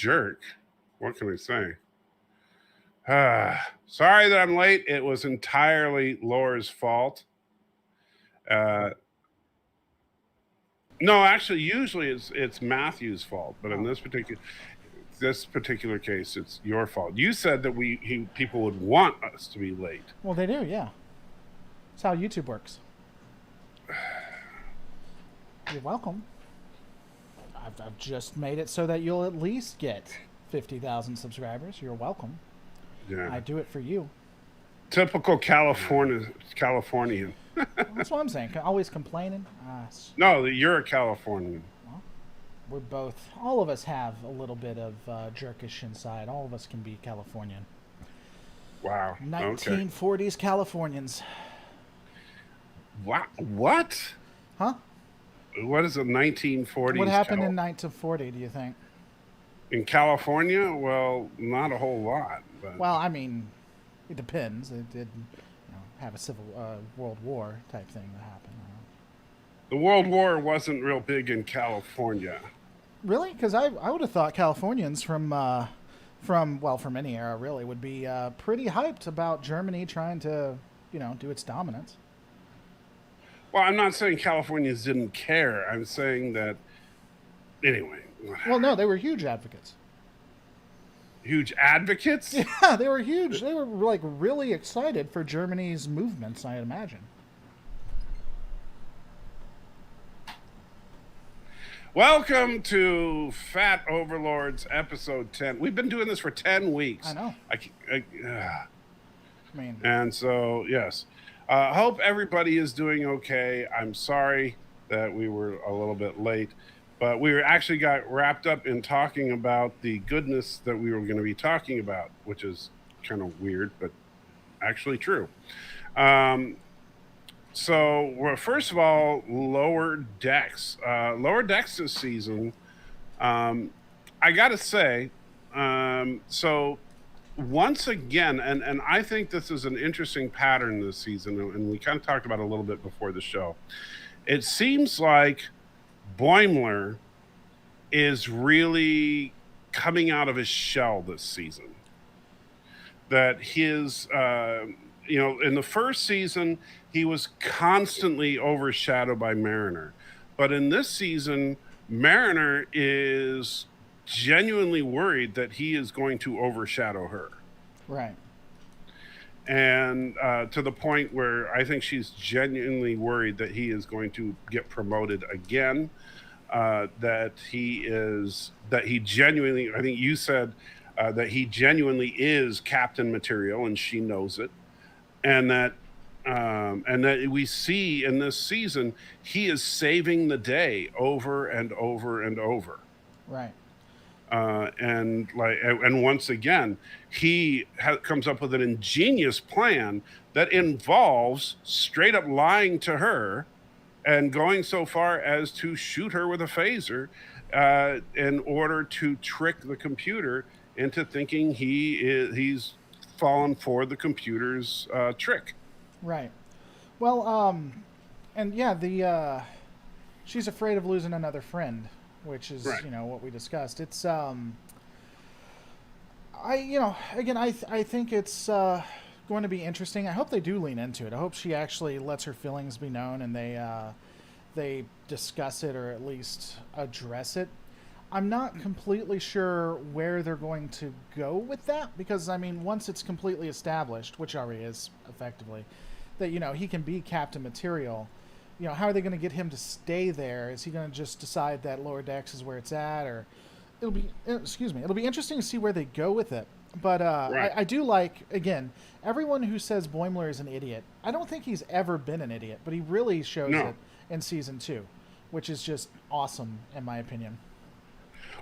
jerk. What can I say? Sorry that I'm late. It was entirely Laura's fault. No, actually, usually it's Matthew's fault, but in this particular case, it's your fault. You said that people would want us to be late. Well, they do, yeah. That's how YouTube works. You're welcome. I've just made it so that you'll at least get 50,000 subscribers. You're welcome. Yeah. I do it for you. Typical Californian. Well, that's what I'm saying. Always complaining. No, you're a Californian. Well, we're both. All of us have a little bit of jerkish inside. All of us can be Californian. Wow. 1940s Californians. Wow. What? Huh? What is a 1940s? What happened in 1940, do you think? In California? Well, not a whole lot. But... Well, I mean, it depends. It did have a civil World War type thing that happened. The World War wasn't real big in California. Really? Because I would have thought Californians from any era really would be pretty hyped about Germany trying to do its dominance. Well, I'm not saying Californians didn't care. I'm saying that anyway. Well, no, they were huge advocates. Huge advocates? Yeah, they were huge. They were like really excited for Germany's movements, I'd imagine. Welcome to Fat Overlords episode 10. We've been doing this for 10 weeks. I know. I mean, and so, yes. Hope everybody is doing okay. I'm sorry that we were a little bit late, but we actually got wrapped up in talking about the goodness that we were going to be talking about, which is kind of weird, but actually true. So, well, first of all, Lower Decks. Lower Decks this season, I got to say, so once again, and I think this is an interesting pattern this season, and we kind of talked about it a little bit before the show. It seems like Boimler is really coming out of his shell this season. That his, in the first season, he was constantly overshadowed by Mariner. But in this season, Mariner is genuinely worried that he is going to overshadow her. Right. And to the point where I think she's genuinely worried that he is going to get promoted again. That he genuinely, I think you said that he genuinely is captain material, and she knows it. And that we see in this season, he is saving the day over and over and over. Right. And once again, he comes up with an ingenious plan that involves straight up lying to her and going so far as to shoot her with a phaser in order to trick the computer into thinking he's fallen for the computer's trick. Right. Well, and yeah, she's afraid of losing another friend, which is right. What we discussed. It's I think it's going to be interesting. I hope they do lean into it. I hope she actually lets her feelings be known and they discuss it or at least address it. I'm not completely sure where they're going to go with that because, I mean, once it's completely established, which already is effectively, that, he can be captain material, how are they going to get him to stay there? Is he going to just decide that Lower Decks is where it's at? Or it'll be interesting to see where they go with it. But right. I do like, again, everyone who says Boimler is an idiot, I don't think he's ever been an idiot, but he really shows it in season 2, which is just awesome in my opinion.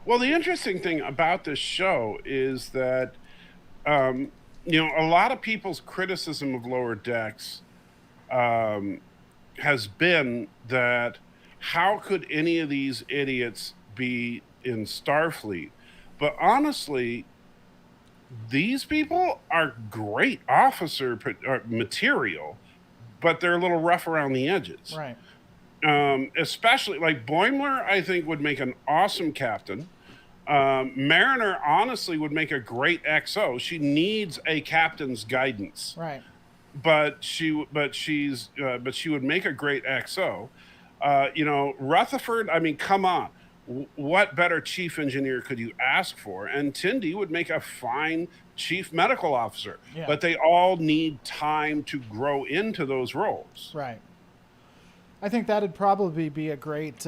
Well, the interesting thing about this show is that, a lot of people's criticism of Lower Decks has been that how could any of these idiots be in Starfleet? But honestly, these people are great officer material, but they're a little rough around the edges. Right. Especially like Boimler, I think would make an awesome captain. Mariner honestly would make a great XO. She needs a captain's guidance, Right. but she would make a great XO. Rutherford. I mean, come on. What better chief engineer could you ask for? And Tindy would make a fine chief medical officer. Yeah. But they all need time to grow into those roles. Right. I think that'd probably be a great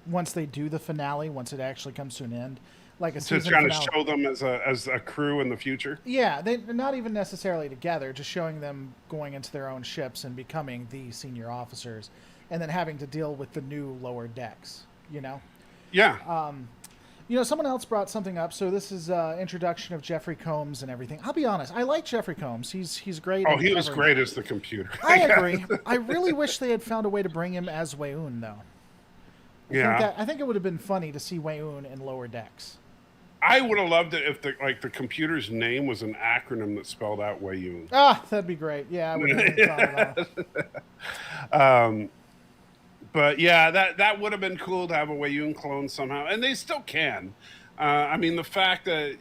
once they do the finale, once it actually comes to an end, like a To season try to finale. show them as a crew in the future. Yeah, they're not even necessarily together, just showing them going into their own ships and becoming the senior officers, and then having to deal with the new lower decks. You know. Yeah. Someone else brought something up. So this is introduction of Jeffrey Combs and everything. I'll be honest, I like Jeffrey Combs. He's great. Oh, he was great as the computer. I agree. I really wish they had found a way to bring him as Weyoun, though. I think it would have been funny to see Weyoun in lower decks. I would have loved it if the computer's name was an acronym that spelled out Weyoun. Ah, that'd be great. Yeah, I would have thought of that. But yeah, that would have been cool to have a Weyoun clone somehow, and they still can. I mean, the fact that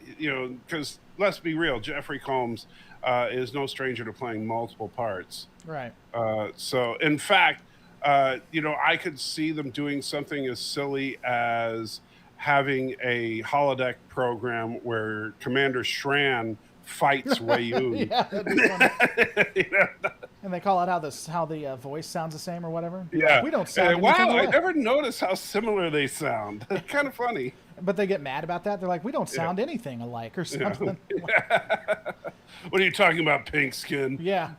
because let's be real, Jeffrey Combs is no stranger to playing multiple parts. Right. So, in fact, I could see them doing something as silly as having a holodeck program where Commander Shran fights Weyoun. Yeah, that'd be funny. And they call it how the voice sounds the same or whatever. Yeah, we don't sound wow! anything I alike. never noticed how similar they sound. It's kind of funny. But they get mad about that. They're like, we don't sound anything alike or something. What are you talking about, pink skin? Yeah.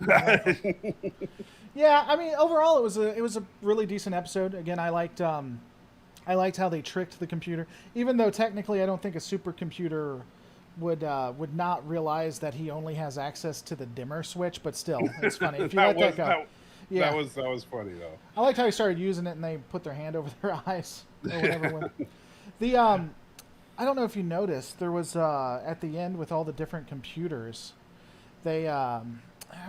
Yeah. I mean, overall, it was a really decent episode. Again, I liked how they tricked the computer, even though technically I don't think a supercomputer would not realize that he only has access to the dimmer switch. But still, it's funny if you let that go. That was funny though. I liked how he started using it and they put their hand over their eyes or whatever. I don't know if you noticed, there was at the end with all the different computers, I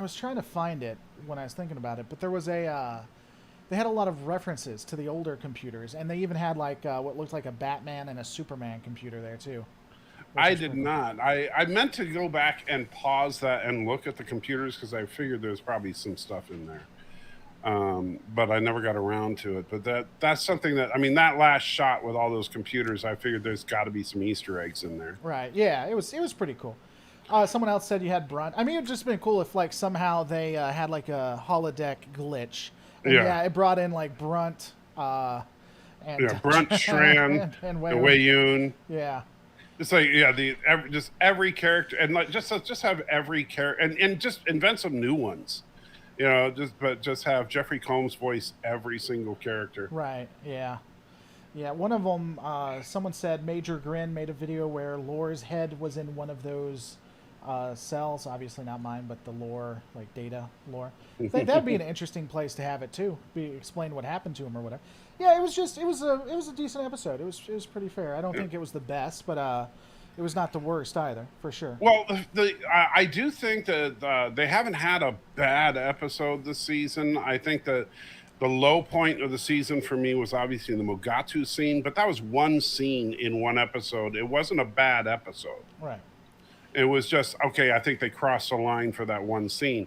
was trying to find it when I was thinking about it, but there was they had a lot of references to the older computers, and they even had what looked like a Batman and a Superman computer there too. I did not. I meant to go back and pause that and look at the computers because I figured there's probably some stuff in there. But I never got around to it. But that's something that, I mean, that last shot with all those computers, I figured there's got to be some Easter eggs in there. Right. Yeah. It was pretty cool. Someone else said you had Brunt. I mean, it'd just been cool if somehow they had a holodeck glitch. And it brought in Brunt. Brunt, Shran, and Weyoun. Yeah. It's just every character, and just have every character, and just invent some new ones. Just have Jeffrey Combs voice every single character. Right. Yeah. Yeah. One of them, someone said Major Grin made a video where Lore's head was in one of those cells. Obviously not mine, but the Lore, data Lore. That'd be an interesting place to have it too. Explain what happened to him or whatever. Yeah. It was a decent episode. It was pretty fair. I don't think it was the best, but it was not the worst either, for sure. Well, I do think that they haven't had a bad episode this season. I think that the low point of the season for me was obviously the Mogatu scene, but that was one scene in one episode. It wasn't a bad episode. Right. It was just, okay, I think they crossed the line for that one scene.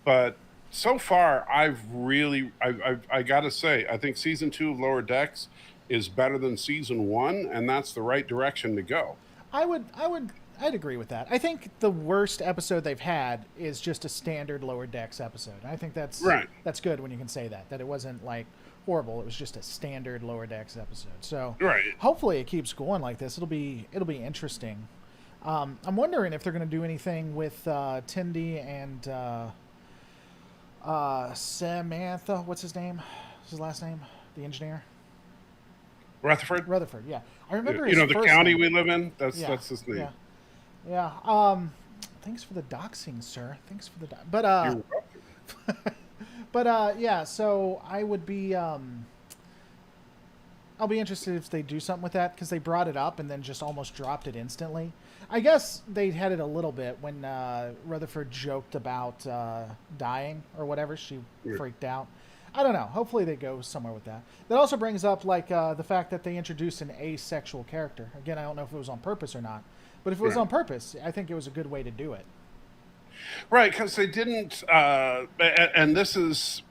But so far, I got to say, I think season 2 of Lower Decks is better than season 1, and that's the right direction to go. I'd agree with that. I think the worst episode they've had is just a standard Lower Decks episode. I think that's right. That's good when you can say that it wasn't horrible. It was just a standard Lower Decks episode. So hopefully it keeps going like this. It'll be interesting. I'm wondering if they're going to do anything with Tindy and Samantha. What's his name? What's his last name? The engineer. Rutherford, yeah. I remember his the first county name. we live in? That's his name. Yeah. Thanks for the doxing, sir. Thanks for the but You're welcome. but yeah, so I would be I'll be interested if they do something with that, because they brought it up and then just almost dropped it instantly. I guess they had it a little bit when Rutherford joked about dying or whatever. She freaked out. I don't know. Hopefully they go somewhere with that. That also brings up like the fact that they introduced an asexual character. Again, I don't know if it was on purpose or not, but if it was Right. on purpose, I think it was a good way to do it. Right, because they didn't, and this is,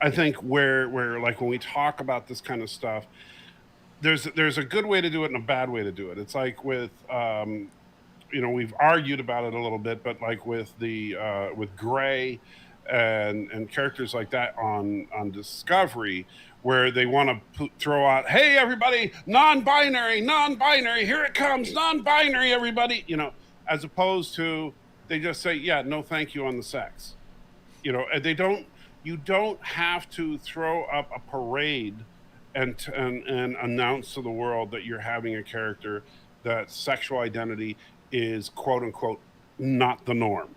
I think, where like when we talk about this kind of stuff, there's a good way to do it and a bad way to do it. It's like with, we've argued about it a little bit, but like with Gray and characters like that on Discovery, where they want to throw out, hey everybody, non-binary, non-binary, here it comes, non-binary, everybody, as opposed to they just say, yeah, no, thank you on the sex, and they don't. You don't have to throw up a parade and announce to the world that you're having a character that sexual identity is quote unquote not the norm,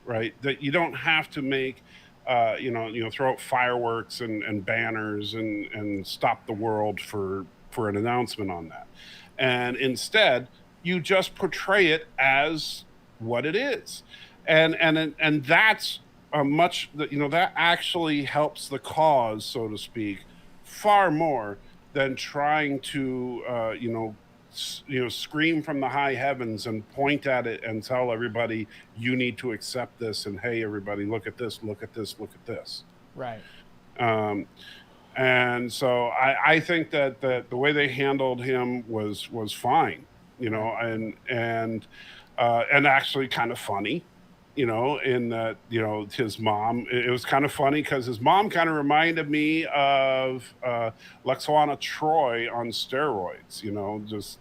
right? That you don't have to make throw out fireworks and banners and stop the world for an announcement on that. And instead, you just portray it as what it is. And that's a much that actually helps the cause, so to speak, far more than trying to scream from the high heavens and point at it and tell everybody you need to accept this, and hey everybody, look at this, look at this, look at this. Right. um, and so I think that the way they handled him was fine, Right. and actually kind of funny, in that, his mom, it was kind of funny because his mom kind of reminded me of Lexana Troy on steroids, just,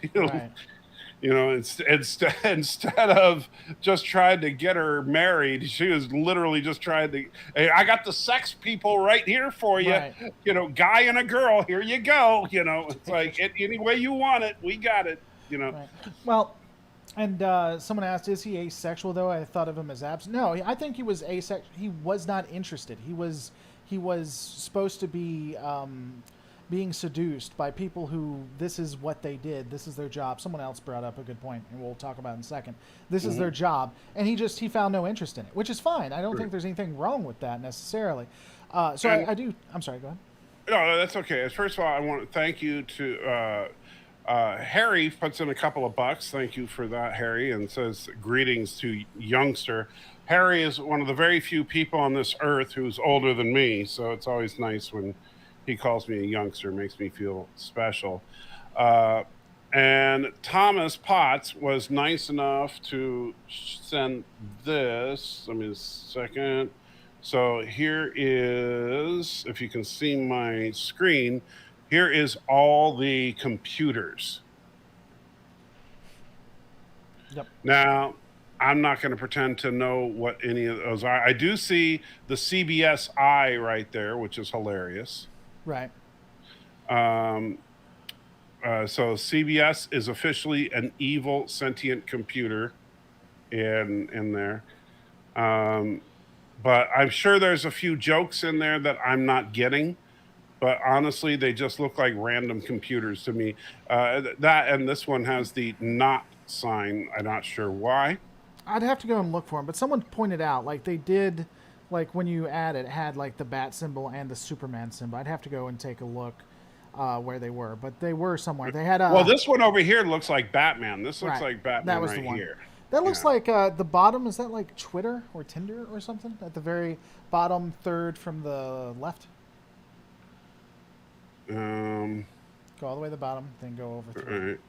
you know, Right. instead of just trying to get her married, she was literally just trying to, hey, I got the sex people right here for you, Right. guy and a girl, here you go. It's like, any way you want it, we got it. Right. Well, and someone asked, "Is he asexual?" Though I thought of him as absent. No, I think he was asexual. He was not interested. He was supposed to be being seduced by people who this is what they did. This is their job. Someone else brought up a good point, and we'll talk about it in a second. This is their job, and he found no interest in it, which is fine. I don't think there's anything wrong with that necessarily. So I do. I'm sorry. Go ahead. No, that's okay. First of all, I want to thank you to Harry puts in a couple of bucks. Thank you for that, Harry, and says greetings to youngster. Harry is one of the very few people on this earth who's older than me, so it's always nice when he calls me a youngster. It makes me feel special. Uh, and Thomas Potts was nice enough to send this. Let me a second. So here is, if you can see my screen, here is all the computers. Yep. Now, I'm not going to pretend to know what any of those are. I do see the CBS eye right there, which is hilarious. Right. Um, so CBS is officially an evil sentient computer in there. Um, but I'm sure there's a few jokes in there that I'm not getting. But honestly, they just look like random computers to me. That and this one has the not sign. I'm not sure why. I'd have to go and look for them, but someone pointed out like they did, like when you add it, it had like the bat symbol and the Superman symbol. I'd have to go and take a look where they were, but they were somewhere. They had a Well, this one over here looks like Batman. This looks right. like That Batman was the right one. here. That looks Yeah. like the bottom. Is that like Twitter or Tinder or something? At the very bottom third from the left. Um, Go all the way to the bottom, then go over all through right.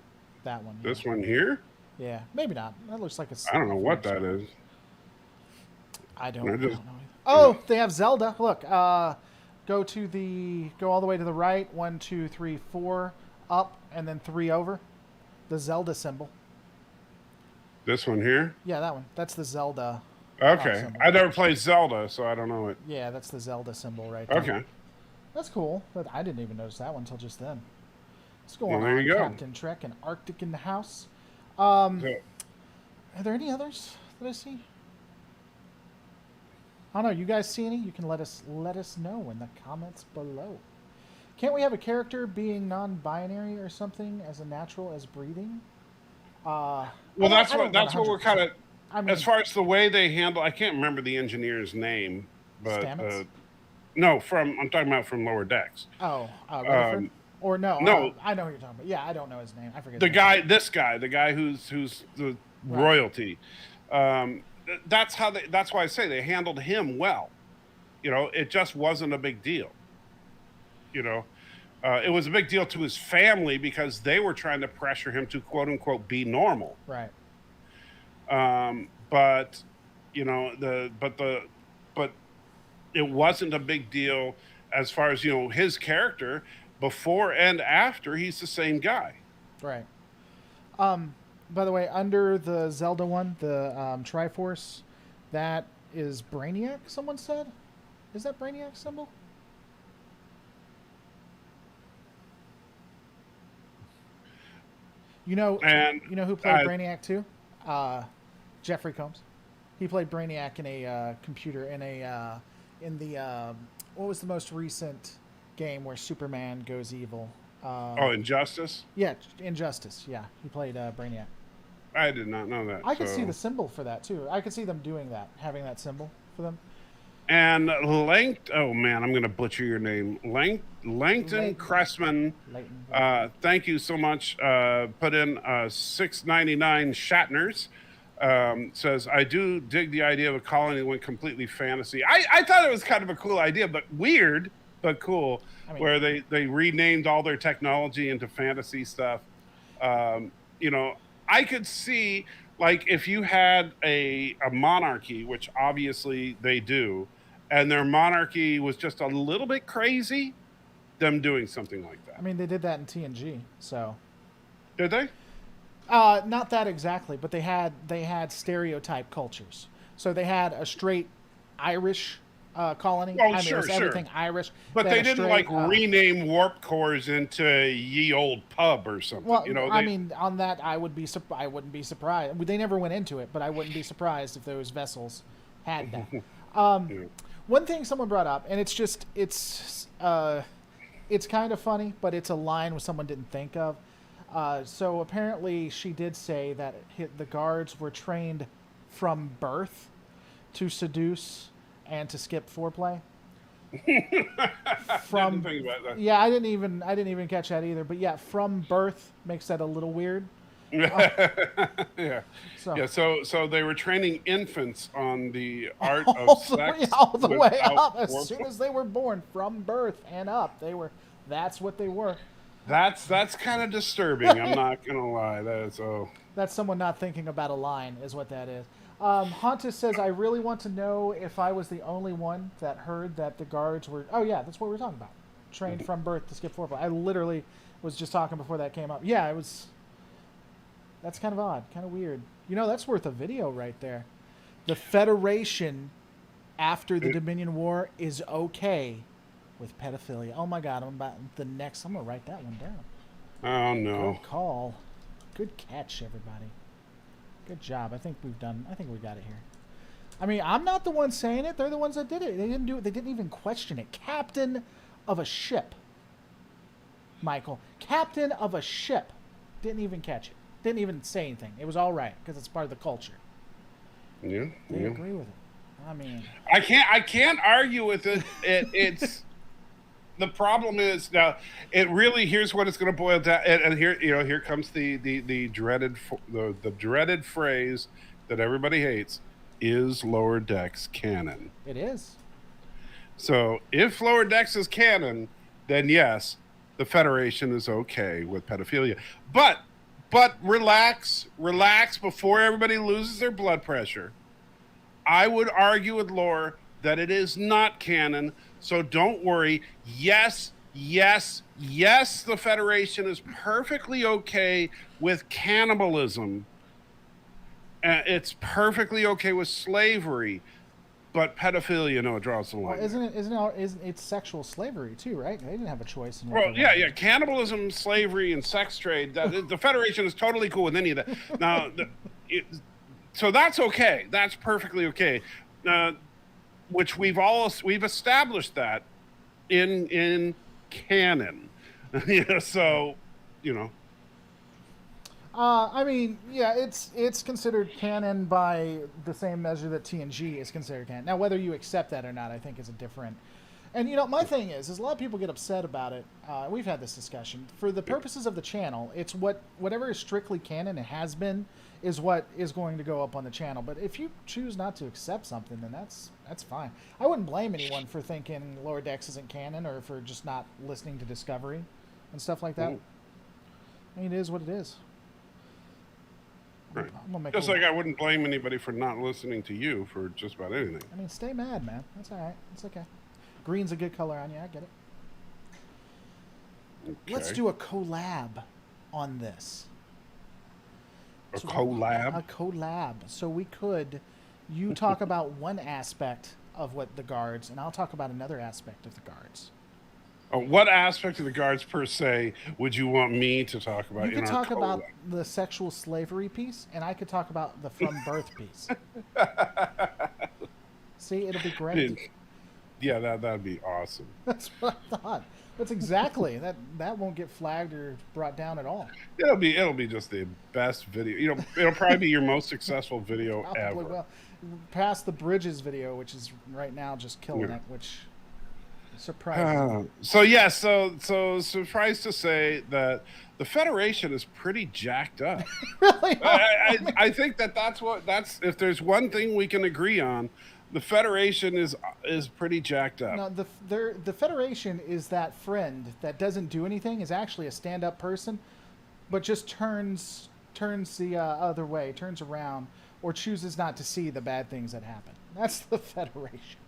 that one. This one here. Yeah, maybe not. That looks like a. I don't know what that is. I don't. I just, Know either. Oh, they have Zelda. Look, go all the way to the right. 1, 2, 3, 4, up, and then 3 over. The Zelda symbol. this one here. Yeah, that one. That's the Zelda. Okay, Symbol. I never played Zelda, so I don't know it. Yeah, that's the Zelda symbol right there. Okay. That's cool, but I didn't even notice that one until just then. What's going Well, on, there you go. Captain Trek and Arctic in the house? So, Are there any others that I see? I don't know. You guys see any? You can let us know in the comments below. Can't we have a character being non-binary or something as natural as breathing? well, that's what we're kind of. I mean, As far as the way they handle, I can't remember the engineer's name, but Stamets? No, I'm talking about from Lower Decks. Oh, Rutherford? Um, Or no, no, I know who you're talking about. Yeah, I don't know his name. I forget his the name. guy, this guy, the guy who's the Right. royalty. That's why I say they handled him well. It just wasn't a big deal. You know, it was a big deal to his family because they were trying to pressure him to quote unquote be normal. Right. But you know but it wasn't a big deal as far as his character before and after. He's the same guy. Right. By the way, under the Zelda one, the Triforce, that is Brainiac. Someone said, is that Brainiac symbol? And You know who played Brainiac too? Jeffrey Combs. He played Brainiac in a computer in the what was the most recent game where Superman goes evil? Injustice. Yeah, Injustice. Yeah, he played Brainiac. I did not know that. I could see the symbol for that too. I could see them doing that, having that symbol for them. And oh man, I'm going to butcher your name. Langton Cressman. Leighton. Thank you so much. Put in $6.99 Shatners. Says, I do dig the idea of a colony that went completely fantasy. I thought it was kind of a cool idea, but weird, but cool, where they renamed all their technology into fantasy stuff. I could see, like, if you had a monarchy, which obviously they do, and their monarchy was just a little bit crazy, them doing something like that. I mean, they did that in TNG, so. Did they? Not that exactly, but they had stereotype cultures. So they had a straight Irish colony. Oh, I mean, sure, it was everything Irish. But they didn't rename warp cores into ye old pub or something. Well, I mean, on that, I wouldn't be surprised. They never went into it, but I wouldn't be surprised if those vessels had that. Yeah. One thing someone brought up, and it's kind of funny, but it's a line someone didn't think of. So apparently, she did say that the guards were trained from birth to seduce and to skip foreplay. Didn't think about that. Yeah, I didn't even catch that either. But yeah, from birth makes that a little weird. Yeah. So they were training infants on the art of sex all the way up. As soon as they were born, from birth and up, that's what they were. That's kind of disturbing. I'm not gonna lie. That's someone not thinking about a line, is what that is. Hauntus says, I really want to know if I was the only one that heard that the guards were. Oh yeah, that's what we're talking about. Trained from birth to skip foreplay. I literally was just talking before that came up. Yeah, it was. That's kind of odd, kind of weird. That's worth a video right there. The Federation, after the Dominion War, is okay with pedophilia. Oh my God, I'm gonna write that one down. Oh no. Good call. Good catch, everybody. Good job. I think we got it here. I mean, I'm not the one saying it. They're the ones that did it. They didn't do it. They didn't even question it. Captain of a ship. Michael. Captain of a ship. Didn't even catch it. Didn't even say anything. It was all right because it's part of the culture. Yeah. They agree with it. I mean, I can't argue with it. It's the problem is now. It really here's what it's going to boil down. And here comes the dreaded phrase that everybody hates: is Lower Decks canon? It is. So if Lower Decks is canon, then yes, the Federation is okay with pedophilia. But relax before everybody loses their blood pressure. I would argue with Lore that it is not canon, so don't worry. Yes, the Federation is perfectly okay with cannibalism. It's perfectly okay with slavery, but pedophilia, no, it draws the line. Well, isn't it sexual slavery too, right? They didn't have a choice. Yeah, cannibalism, slavery, and sex trade. The Federation is totally cool with any of that. Now, so that's okay. That's perfectly okay. Which we've established that in canon. I mean, yeah, it's considered canon by the same measure that TNG is considered canon. Now, whether you accept that or not, I think is a different And my thing is a lot of people get upset about it. We've had this discussion. For the purposes of the channel, it's whatever is strictly canon and has been is what is going to go up on the channel. But if you choose not to accept something, then that's fine. I wouldn't blame anyone for thinking Lower Decks isn't canon or for just not listening to Discovery and stuff like that. I mean, it is what it is. Right. Just like I wouldn't blame anybody for not listening to you for just about anything. I mean, stay mad, man. That's all right. It's okay. Green's a good color on you. I get it. Okay. Let's do a collab on this. A collab? A collab. So we could, you talk about one aspect of what the guards, and I'll talk about another aspect of the guards. What aspect of the guards per se would you want me to talk about? You could talk about the sexual slavery piece, and I could talk about the from birth piece. See, it'll be great. Yeah, that'd be awesome. That's what I thought. That's exactly that won't get flagged or brought down at all. It'll be just the best video. It'll probably be your most successful video ever. Well, past the Bridges video, which is right now just killing it, which surprising. So surprised to say that the Federation is pretty jacked up. Really? I think that's if there's one thing we can agree on, the Federation is pretty jacked up. No, the Federation is that friend that doesn't do anything, is actually a stand-up person, but just turns the other way, turns around, or chooses not to see the bad things that happen. That's the Federation.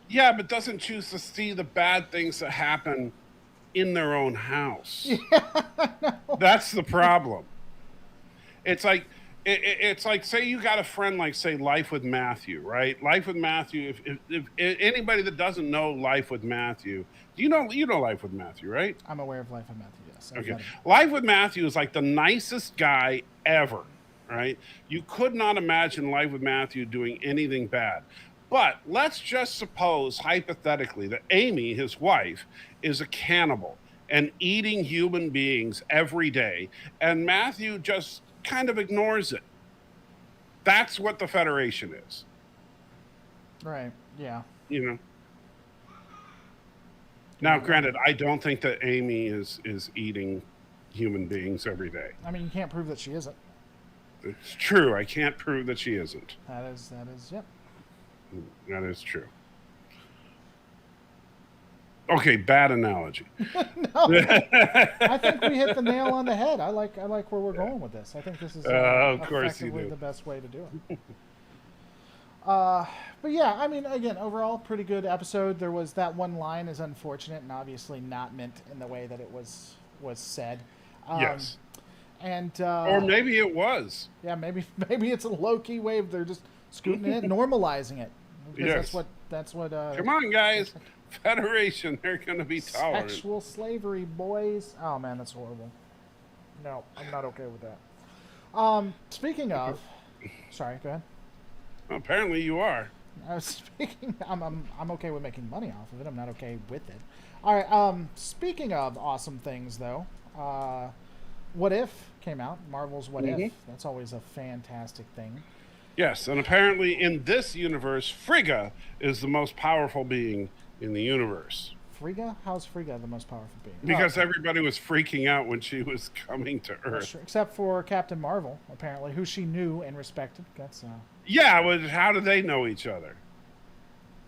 Yeah, but doesn't choose to see the bad things that happen in their own house. Yeah, I know. That's the problem. It's like say you got a friend like, say, Life with Matthew, right? Life with Matthew. If anybody that doesn't know Life with Matthew, you know Life with Matthew, right? I'm aware of Life with Matthew. Yes. Okay. Life with Matthew is like the nicest guy ever, right? You could not imagine Life with Matthew doing anything bad. But let's just suppose, hypothetically, that Amy, his wife, is a cannibal and eating human beings every day, and Matthew just kind of ignores it. That's what the Federation is. Right, yeah. Now, granted, I don't think that Amy is eating human beings every day. I mean, you can't prove that she isn't. It's true. I can't prove that she isn't. That is, yep. That is true. Okay, bad analogy. No, I think we hit the nail on the head. I like where we're going with this. I think this is effectively the best way to do it. But yeah, I mean, again, overall, pretty good episode. There was that one line is unfortunate and obviously not meant in the way that it was said. Yes. And or maybe it was. Yeah, maybe it's a low-key way of they're just scooting it, normalizing it. Yes. That's what. Come on, guys. Federation, they're going to be tolerant. Sexual slavery, boys. Oh, man, that's horrible. No, I'm not okay with that. Speaking of... Sorry, go ahead. Apparently you are. I'm okay with making money off of it. I'm not okay with it. All right, speaking of awesome things, though, What If came out. Marvel's What If. That's always a fantastic thing. Yes, and apparently in this universe, Frigga is the most powerful being in the universe. Frigga? How's Frigga the most powerful being? Because everybody was freaking out when she was coming to Earth. Except for Captain Marvel, apparently, who she knew and respected. That's Yeah, well, how do they know each other?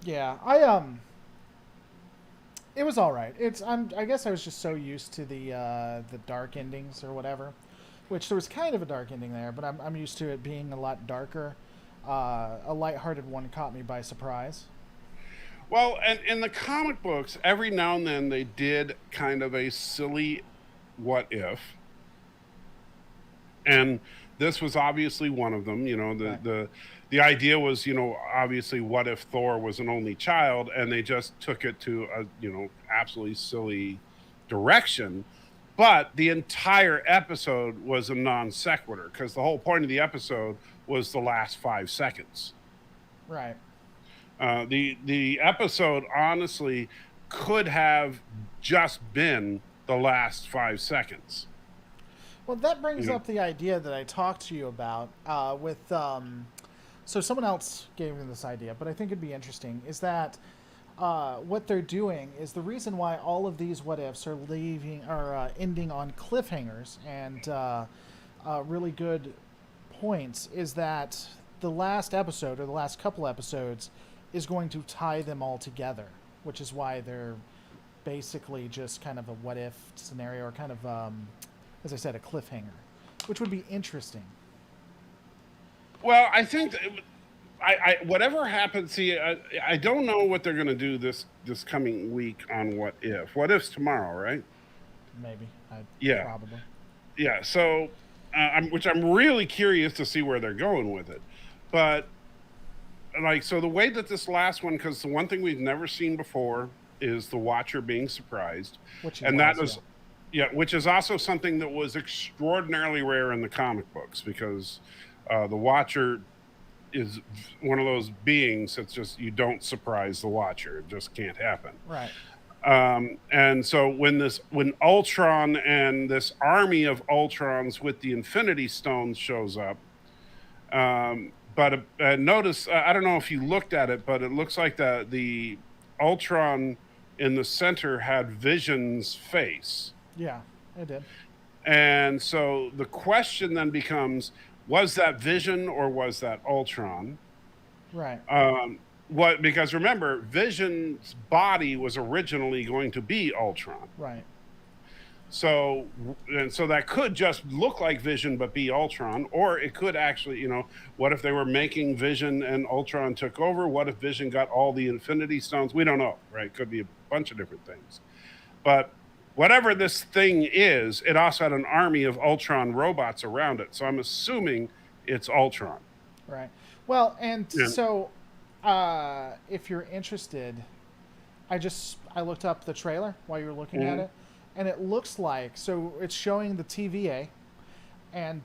Yeah, it was all right. I guess I was just so used to the dark endings or whatever, which there was kind of a dark ending there, but I'm used to it being a lot darker. A lighthearted one caught me by surprise. Well, and in the comic books, every now and then they did kind of a silly what if. And this was obviously one of them. The idea was, obviously what if Thor was an only child, and they just took it to a, absolutely silly direction. But the entire episode was a non sequitur, because the whole point of the episode was the last 5 seconds. Right. The episode honestly could have just been the last 5 seconds. Well, that brings up the idea that I talked to you about so someone else gave me this idea, but I think it'd be interesting, is that what they're doing is the reason why all of these what ifs are leaving are ending on cliffhangers and really good points is that the last episode or the last couple episodes is going to tie them all together, which is why they're basically just kind of a what if scenario or kind of, as I said, a cliffhanger, which would be interesting. Well, I think whatever happens, see, I don't know what they're going to do this coming week on What If. What If's tomorrow, right? Maybe. Yeah, Probably. yeah. So, which I'm really curious to see where they're going with it. But like, so the way that this last one, because the one thing we've never seen before is the Watcher being surprised, Which he and was, that was, yeah, which is also something that was extraordinarily rare in the comic books because the Watcher is one of those beings that's just you don't surprise the Watcher. It just can't happen. Right. And so when Ultron and this army of Ultrons with the Infinity Stones shows up, but notice I don't know if you looked at it, but it looks like the Ultron in the center had Vision's face. Yeah, it did. And so the question then becomes, was that Vision or was that Ultron? Right. What, because remember, Vision's body was originally going to be Ultron. Right. So that could just look like Vision but be Ultron, or it could actually, what if they were making Vision and Ultron took over? What if Vision got all the Infinity Stones? We don't know, right? Could be a bunch of different things. But whatever this thing is, it also had an army of Ultron robots around it. So I'm assuming it's Ultron. Right. Well, and Yeah. so if you're interested, I looked up the trailer while you were looking at it, and it looks like so it's showing the TVA, and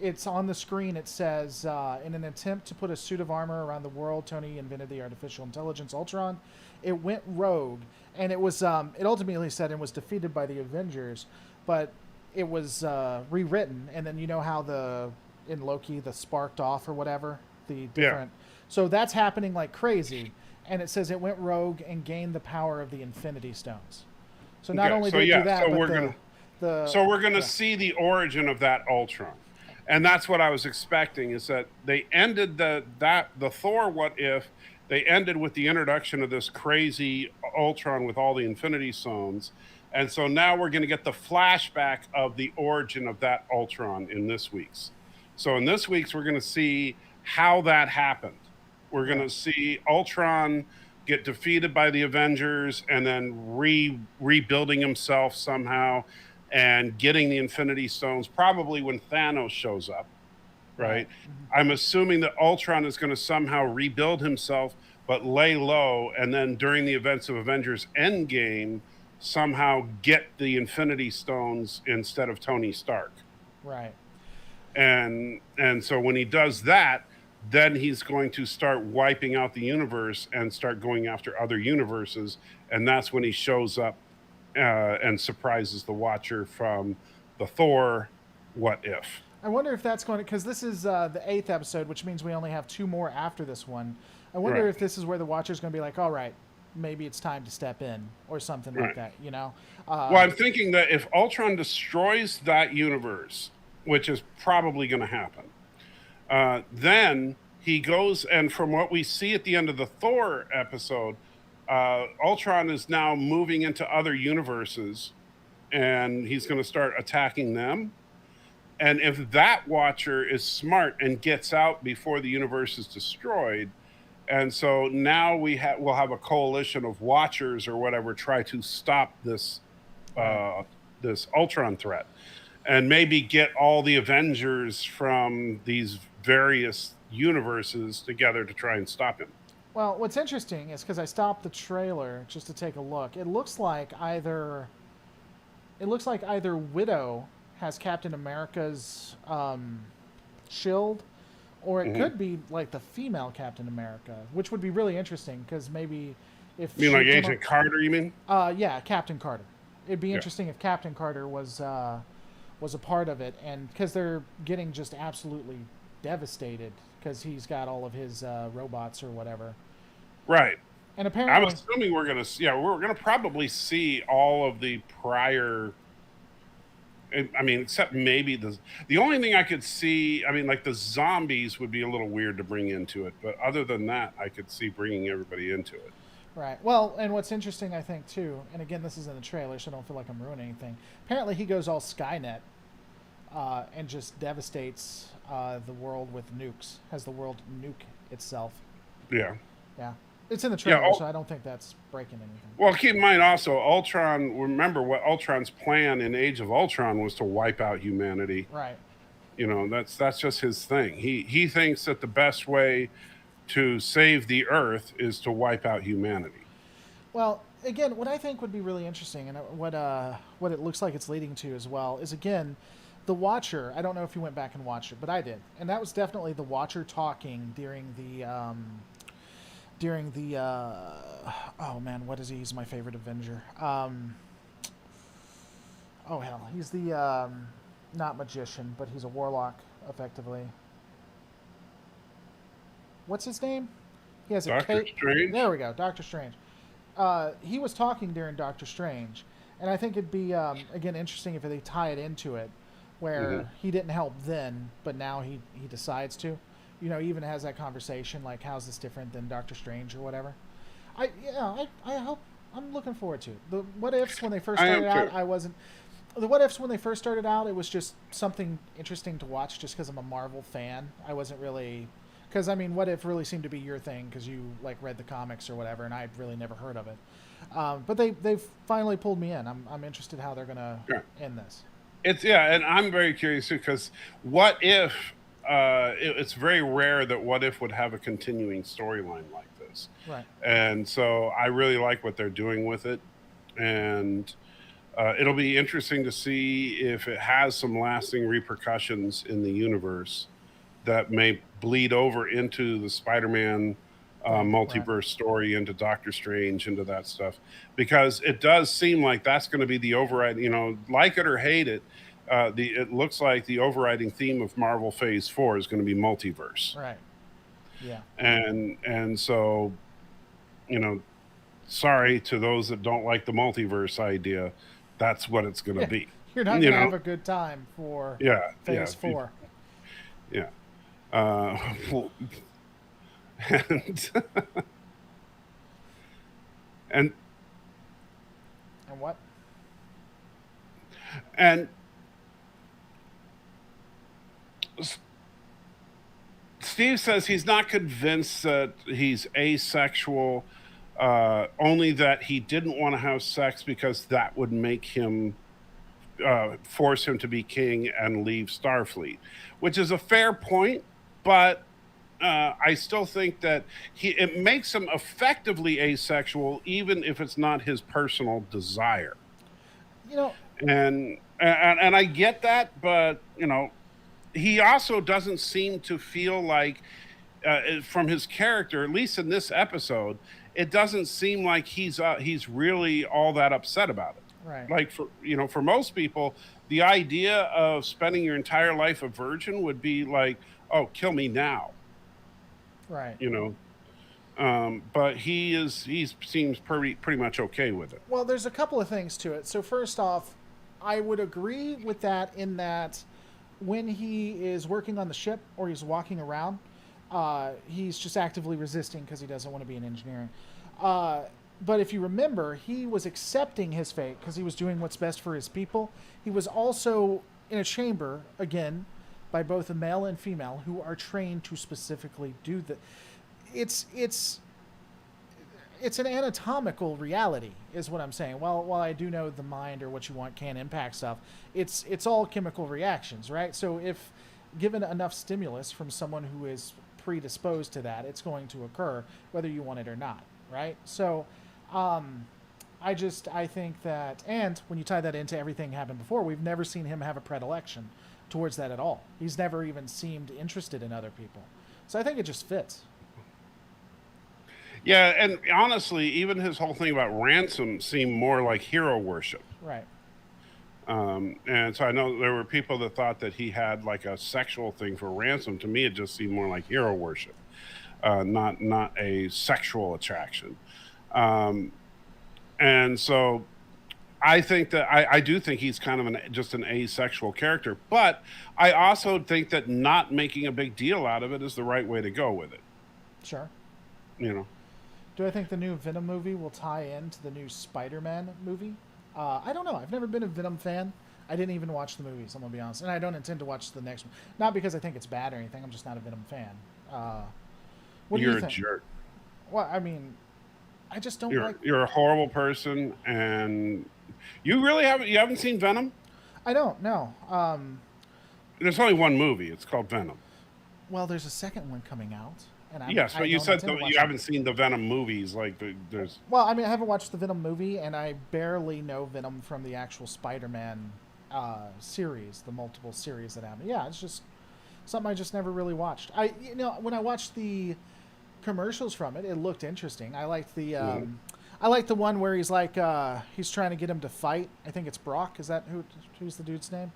it's on the screen. It says, in an attempt to put a suit of armor around the world, Tony invented the artificial intelligence Ultron. It went rogue, and it was it ultimately said it was defeated by the Avengers, but it was rewritten. And then you know how in Loki the sparked off or whatever the different. Yeah. So that's happening like crazy, and it says it went rogue and gained the power of the Infinity Stones. So not only did it do that, but so we're gonna see the origin of that Ultron, and that's what I was expecting. Is that they ended the Thor What If. They ended with the introduction of this crazy Ultron with all the Infinity Stones, and so now we're going to get the flashback of the origin of that Ultron in this week's. So in this week's, we're going to see how that happened. We're going to see Ultron get defeated by the Avengers and then rebuilding himself somehow and getting the Infinity Stones, probably when Thanos shows up, right? Mm-hmm. I'm assuming that Ultron is going to somehow rebuild himself, but lay low, and then during the events of Avengers Endgame, somehow get the Infinity Stones instead of Tony Stark. Right. And so when he does that, then he's going to start wiping out the universe and start going after other universes. And that's when he shows up and surprises the Watcher from the Thor What If. I wonder if that's going to, because this is the 8th episode, which means we only have 2 more after this one. I wonder if this is where the Watcher's going to be like, all right, maybe it's time to step in or something like that, Well, I'm thinking that if Ultron destroys that universe, which is probably going to happen, then he goes, and from what we see at the end of the Thor episode, Ultron is now moving into other universes, and he's going to start attacking them. And if that Watcher is smart and gets out before the universe is destroyed, and so now we'll have a coalition of Watchers or whatever try to stop this this Ultron threat, and maybe get all the Avengers from these various universes together to try and stop him. Well, what's interesting is because I stopped the trailer just to take a look. It looks like either Widow has Captain America's shield, or it could be like the female Captain America, which would be really interesting because maybe if you mean like Agent Carter, you mean? Yeah, Captain Carter. It'd be interesting if Captain Carter was a part of it, and because they're getting just absolutely devastated because he's got all of his robots or whatever. Right. And I'm apparently, assuming we're gonna probably see all of the prior. I mean, except maybe the only thing I could see. I mean, like the zombies would be a little weird to bring into it, but other than that, I could see bringing everybody into it. right. Well, and what's interesting, I think, too, and again, this is in the trailer, so I don't feel like I'm ruining anything. Apparently, he goes all Skynet and just devastates the world with nukes, has the world nuke itself. Yeah, Yeah. It's in the yeah. trailer, so I don't think that's breaking anything. Well, keep in mind also, Ultron. Remember what Ultron's plan in Age of Ultron was to wipe out humanity. Right. That's just his thing. He thinks that the best way to save the Earth is to wipe out humanity. Well, again, what I think would be really interesting, and what it looks like it's leading to as well, is again, the Watcher. I don't know if you went back and watched it, but I did, and that was definitely the Watcher talking during the oh man, what is he? He's my favorite Avenger. Oh hell, he's the not magician, but he's a warlock, effectively. What's his name? He has a Doctor cape. There Strange. we go, Doctor Strange. He was talking during Doctor Strange, and I think it'd be again interesting if they tie it into it, Hmm. where he didn't help then, but now he decides to. He even has that conversation like, "How's this different than Doctor Strange or whatever?" I hope I'm looking forward to it. The what ifs when they first I am started too. out, I wasn't. The what ifs when they first started out, it was just something interesting to watch, just because I'm a Marvel fan. I wasn't really because I mean, what if really seemed to be your thing because you like read the comics or whatever, and I'd really never heard of it. But they've finally pulled me in. I'm interested how they're gonna Yeah. end this. And I'm very curious too because what if it's very rare that what if would have a continuing storyline like this, Right. and so I really like what they're doing with it, and it'll be interesting to see if it has some lasting repercussions in the universe that may bleed over into the Spider-Man Thing. Right. multiverse story, into Doctor Strange, into that stuff, because it does seem like that's going to be the override. Like it or hate it, it looks like the overriding theme of Marvel Phase 4 is going to be multiverse, Right. Yeah. and so you know, sorry to those that don't like the multiverse idea, that's what it's going to Yeah. be. You're not You gonna know, have a good time for yeah, yeah, Phase Four. yeah. Uh, and and And what? and Steve says he's not convinced that he's asexual, only that he didn't want to have sex because that would make him force him to be king and leave Starfleet, which is a fair point, but I still think that it makes him effectively asexual, even if it's not his personal desire. You know. And I get that, but he also doesn't seem to feel like, from his character, at least in this episode, it doesn't seem like he's really all that upset about it. Right. Like for most people, the idea of spending your entire life a virgin would be like, oh, kill me now, Right. you know. But he seems pretty much okay with it. Well, there's a couple of things to it. So first off, I would agree with that in that when he is working on the ship or he's walking around, he's just actively resisting because he doesn't want to be in engineering. Uh, but if you remember, he was accepting his fate because he was doing what's best for his people. He was also in a chamber again by both a male and female who are trained to specifically do the. It's it's an anatomical reality, is what I'm saying. While I do know the mind or what you want can impact stuff, it's all chemical reactions, right? So if given enough stimulus from someone who is predisposed to that, it's going to occur whether you want it or not, right? So, I think that, and when you tie that into everything happened before, we've never seen him have a predilection towards that at all. He's never even seemed interested in other people. So I think it just fits. Yeah, and honestly, even his whole thing about ransom seemed more like hero worship. Right. And so I know there were people that thought that he had like a sexual thing for ransom. To me, it just seemed more like hero worship. not a sexual attraction. Um, and so I think that I do think he's kind of just an asexual character, but I also think that not making a big deal out of it is the right way to go with it. Sure. You know, Do I think the new Venom movie will tie into the new Spider-Man movie? I don't know. I've never been a Venom fan. I didn't even watch the movies, I'm going to be honest. And I don't intend to watch the next one. Not because I think it's bad or anything. I'm just not a Venom fan. Uh, what do you're you a think? jerk. Well, I mean, I just don't like... You're a horrible person, and you haven't seen Venom. I don't know. There's only one movie. It's called Venom. Well, there's a second one coming out, and Yes, I but you don't said intend to watch you it. haven't seen the Venom movies. Like there's Well, I mean, I haven't watched the Venom movie, and I barely know Venom from the actual Spider-Man series, the multiple series that happened. Yeah, it's just something I just never really watched. When I watched the commercials from it, it looked interesting. I liked I liked the one where he's like he's trying to get him to fight. I think it's Brock. Is that who's the dude's name?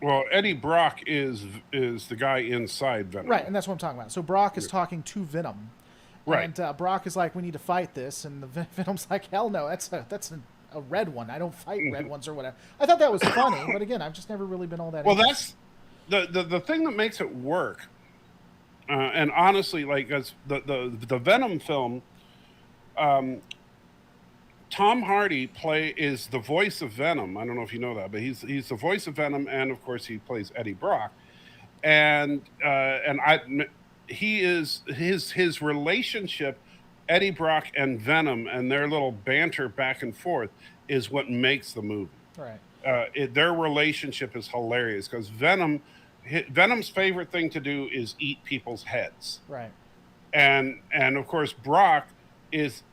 well, Eddie Brock is the guy inside Venom. Right, and that's what I'm talking about. So Brock is talking to Venom, Right. and Brock is like, "We need to fight this," and the Venom's like, "Hell no, that's a red one. I don't fight red ones or whatever." I thought that was funny, but again, I've just never really been all that. Well, interested. that's the thing that makes it work. And honestly, like as the Venom film, um, Tom Hardy is the voice of Venom. I don't know if you know that, but he's the voice of Venom, and of course he plays Eddie Brock. And he is his relationship, Eddie Brock and Venom, and their little banter back and forth is what makes the movie. Right, Their relationship is hilarious because Venom's favorite thing to do is eat people's heads, right. and of course Brock is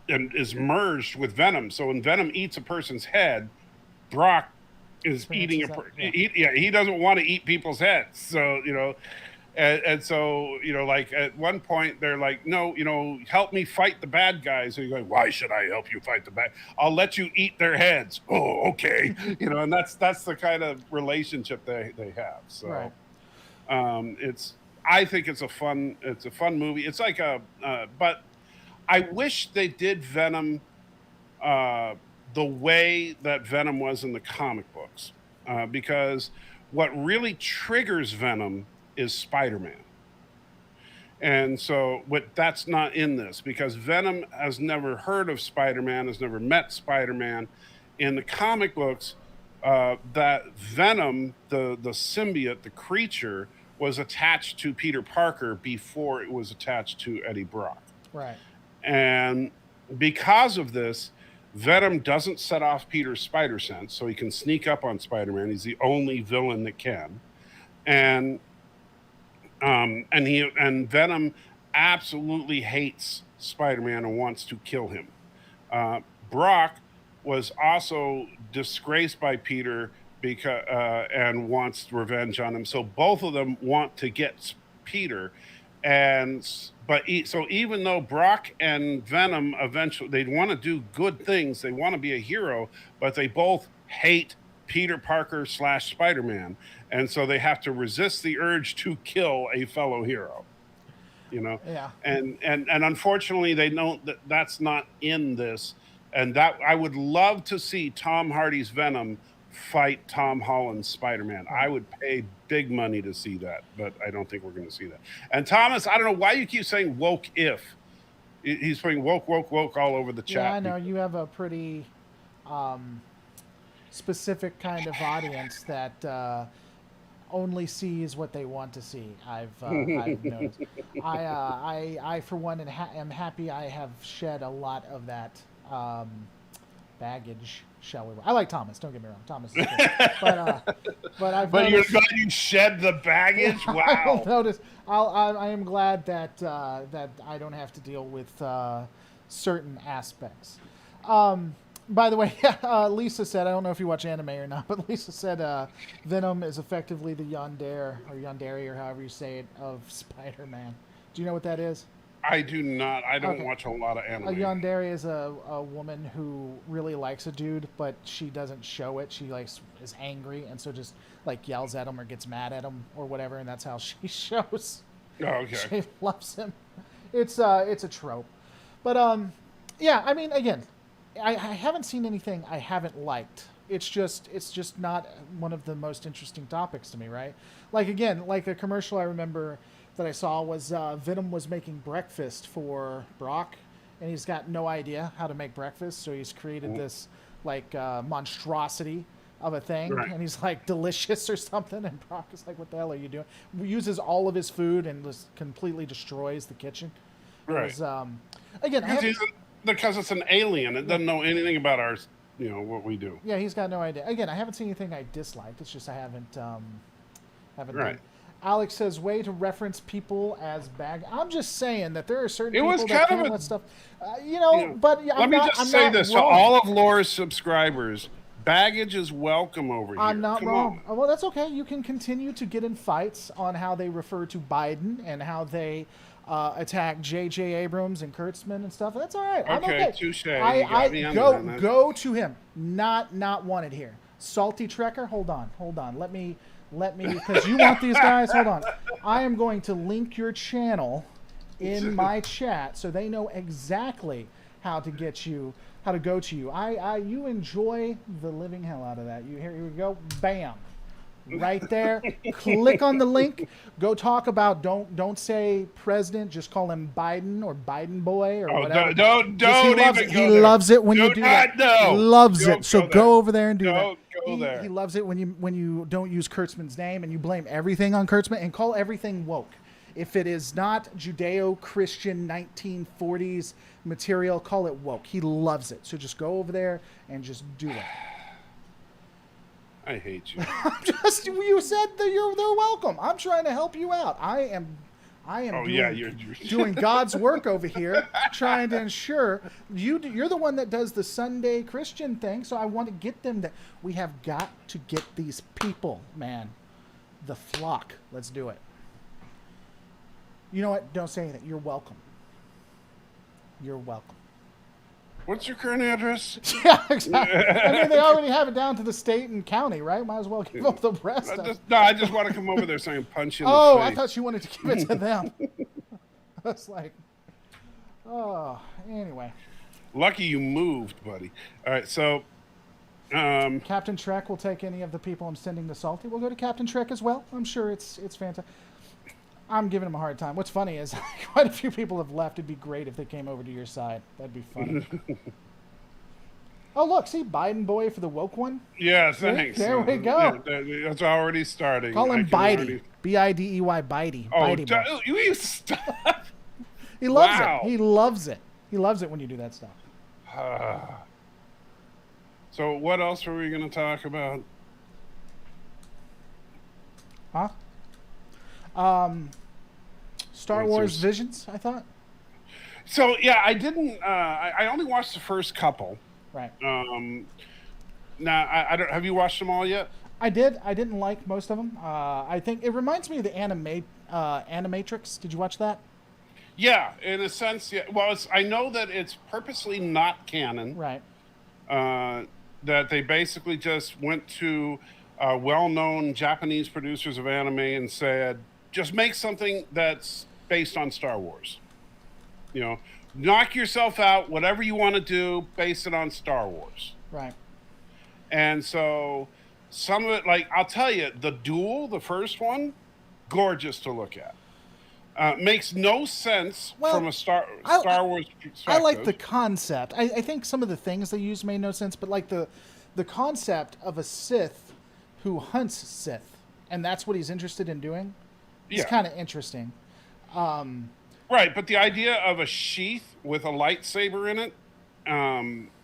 and is merged with Venom. So when Venom eats a person's head, Brock is eating he doesn't want to eat people's heads. So and so like at one point they're like, no, help me fight the bad guys. And you're like, why should I help you fight the bad? I'll let you eat their heads. Oh, okay. And that's the kind of relationship they have. So Right. it's I think it's a fun movie. It's like but I wish they did Venom uh, the way that Venom was in the comic books, because what really triggers Venom is Spider-Man, and so that's not in this because Venom has never heard of Spider-Man, has never met Spider-Man. In the comic books, that Venom, the symbiote, the creature, was attached to Peter Parker before it was attached to Eddie Brock. Right. And because of this, Venom doesn't set off Peter's spider sense, so he can sneak up on Spider-Man. He's the only villain that can. And Venom absolutely hates Spider-Man and wants to kill him. Brock was also disgraced by Peter because and wants revenge on him. So both of them want to get Peter, so even though Brock and Venom eventually they want to do good things, they want to be a hero, but they both hate Peter Parker / Spider-Man, and so they have to resist the urge to kill a fellow hero. Yeah. And unfortunately they know that's not in this, and that I would love to see Tom Hardy's Venom fight Tom Holland's Spider-Man. I would pay big money to see that, but I don't think we're going to see that. And Thomas, I don't know why you keep saying woke if. He's putting woke all over the chat. Yeah, I know you have a pretty specific kind of audience that only sees what they want to see. I've noticed. I for one am happy I have shed a lot of that baggage. Shall we? I like Thomas. Don't get me wrong. Thomas is good. But You're glad you shed the baggage. Wow. I've noticed. I am glad that that I don't have to deal with certain aspects. By the way, Lisa said, I don't know if you watch anime or not, but Lisa said Venom is effectively the Yandere or however you say it of Spider-Man. Do you know what that is? I do not. I don't watch a lot of anime. A yandere is a woman who really likes a dude, but she doesn't show it. She is angry, and so just yells at him or gets mad at him or whatever, and that's how she shows Oh, okay. She loves him. It's a trope, but yeah. I mean, again, I haven't seen anything I haven't liked. It's just not one of the most interesting topics to me, right? Like again, like a commercial I remember that I saw was Venom was making breakfast for Brock, and he's got no idea how to make breakfast, so he's created this like monstrosity of a thing, Right. and he's like delicious or something, and Brock is like, "What the hell are you doing?" Uses all of his food and just completely destroys the kitchen. It Right. was again, I Because haven't, because it's an alien. It yeah, doesn't know anything about our, what we do. yeah, he's got no idea. Again, I haven't seen anything I disliked. It's just I haven't done. Right. Alex says, way to reference people as bag. I'm just saying that there are certain It was people that kind of can't a, let stuff, you know. but yeah, Let me just I'm say not this to wrong. all of Laura's subscribers: baggage is welcome over I'm here. not Come wrong. on. Oh, well, that's okay. You can continue to get in fights on how they refer to Biden and how they attack J.J. Abrams and Kurtzman and stuff. That's all right. I'm Okay, okay. touche. I, You got I me on go that. go to him. Not wanted here. Salty Trekker. Hold on. Let me because you want these guys. Hold on. I am going to link your channel in my chat so they know exactly how to get you, how to go to you. You enjoy the living hell out of that. Here we go. Bam. Right there. Click on the link. Go talk about don't say president, just call him Biden or Biden boy or Oh, whatever. don't even He go there. loves it when you Do do not that. know. Loves Don't it. So go go there. over there and do that. Don't go there. He loves it when you don't use Kurtzman's name and you blame everything on Kurtzman and call everything woke. If it is not Judeo-Christian 1940s material, call it woke. He loves it. So just go over there and just do it. I hate you. You said that they're welcome. I'm trying to help you out. I am Oh, doing, yeah, you're doing God's work over here, trying to ensure you're the one that does the Sunday Christian thing. So I want to get them that we have got to get these people, man, the flock. Let's do it. You know what? Don't say anything. You're welcome. You're welcome. What's your current address? Yeah, exactly. I mean, they already have it down to the state and county, right? Might as well give them the rest of it. I just want to come over there so I can punch you in Oh, the I face. thought you wanted to give it to them. I was like, oh, anyway. Lucky you moved, buddy. All right, so Captain Trek will take any of the people I'm sending to Salty. We'll go to Captain Trek as well. I'm sure it's fantastic. I'm giving him a hard time. What's funny is quite a few people have left. It'd be great if they came over to your side. That'd be funny. Oh, look, see, Biden boy for the woke one. yeah, thanks. There we go. Yeah, that's already starting. Call I him can Bidey. already- Bidey. Bidey. Oh, Bidey boy. you stop. He loves Wow. it. He loves it. He loves it when you do that stuff. So what else were we going to talk about? Huh? Star What's Wars yours? Visions, I thought. So yeah, I didn't. I only watched the first couple. Right. Now I don't. Have you watched them all yet? I did. I didn't like most of them. I think it reminds me of the Animatrix. Did you watch that? Yeah, in a sense. Yeah. Well, I know that it's purposely not canon. Right. That they basically just went to well-known Japanese producers of anime and said, just make something that's based on Star Wars. Knock yourself out, whatever you want to do, base it on Star Wars. Right. And so some of it, like, I'll tell you, the Duel, the first one, gorgeous to look at. Makes no sense from a Star Wars perspective. I like the concept. I think some of the things they used made no sense, but like the concept of a Sith who hunts Sith, and that's what he's interested in doing. It's kind of interesting. Right, but the idea of a sheath with a lightsaber in it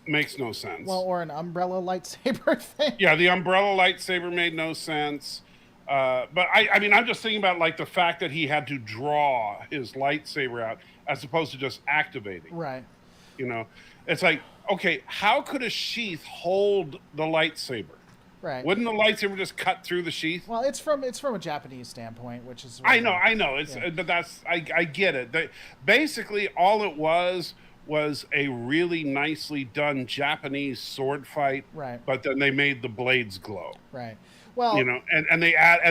makes no sense. Well, or an umbrella lightsaber thing. Yeah, the umbrella lightsaber made no sense. But I mean, I'm just thinking about like the fact that he had to draw his lightsaber out as opposed to just activating. Right. It's like, okay, how could a sheath hold the lightsaber? Right. Wouldn't the lightsaber just cut through the sheath? Well, it's from a Japanese standpoint, which is. I know. But I get it. Basically, all it was a really nicely done Japanese sword fight. Right. But then they made the blades glow. Right. Well, and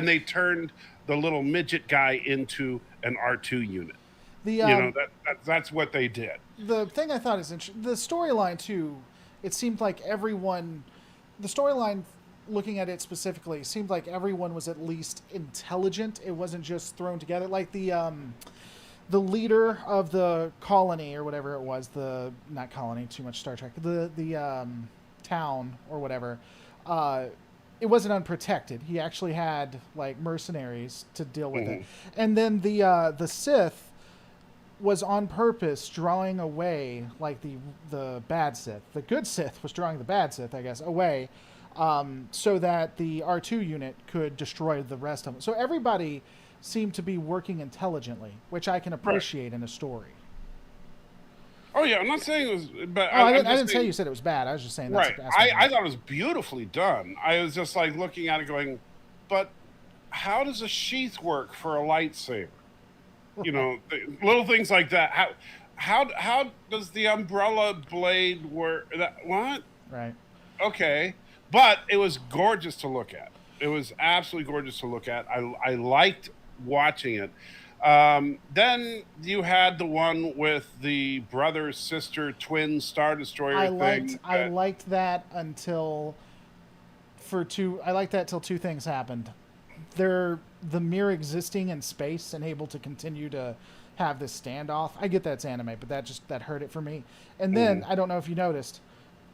they turned the little midget guy into an R2 unit. The That's what they did. the thing I thought is interesting. The storyline too. It seemed like everyone, the storyline, looking at it specifically, seemed like everyone was at least intelligent. It wasn't just thrown together. Like the leader of the colony or whatever it was, the not colony, too much Star Trek. The town or whatever. It wasn't unprotected. He actually had like mercenaries to deal with it. And then the Sith was on purpose drawing away like the bad Sith. The good Sith was drawing the bad Sith, I guess, away, so that the R2 unit could destroy the rest of them. So everybody seemed to be working intelligently, which I can appreciate in a story. Oh yeah, I'm not saying it was, but I didn't say you said it was bad. I was just saying that's right. I thought it was beautifully done. I was just like looking at it, going, but how does a sheath work for a lightsaber? Little things like that. How does the umbrella blade work? What? Right. Okay, but it was gorgeous to look at. It was absolutely gorgeous to look at. I liked watching it. Then you had the one with the brother, sister, twin Star Destroyer thing. I liked that until two things happened. They're the mere existing in space and able to continue to have this standoff. I get that's anime, but that hurt it for me. And then I don't know if you noticed,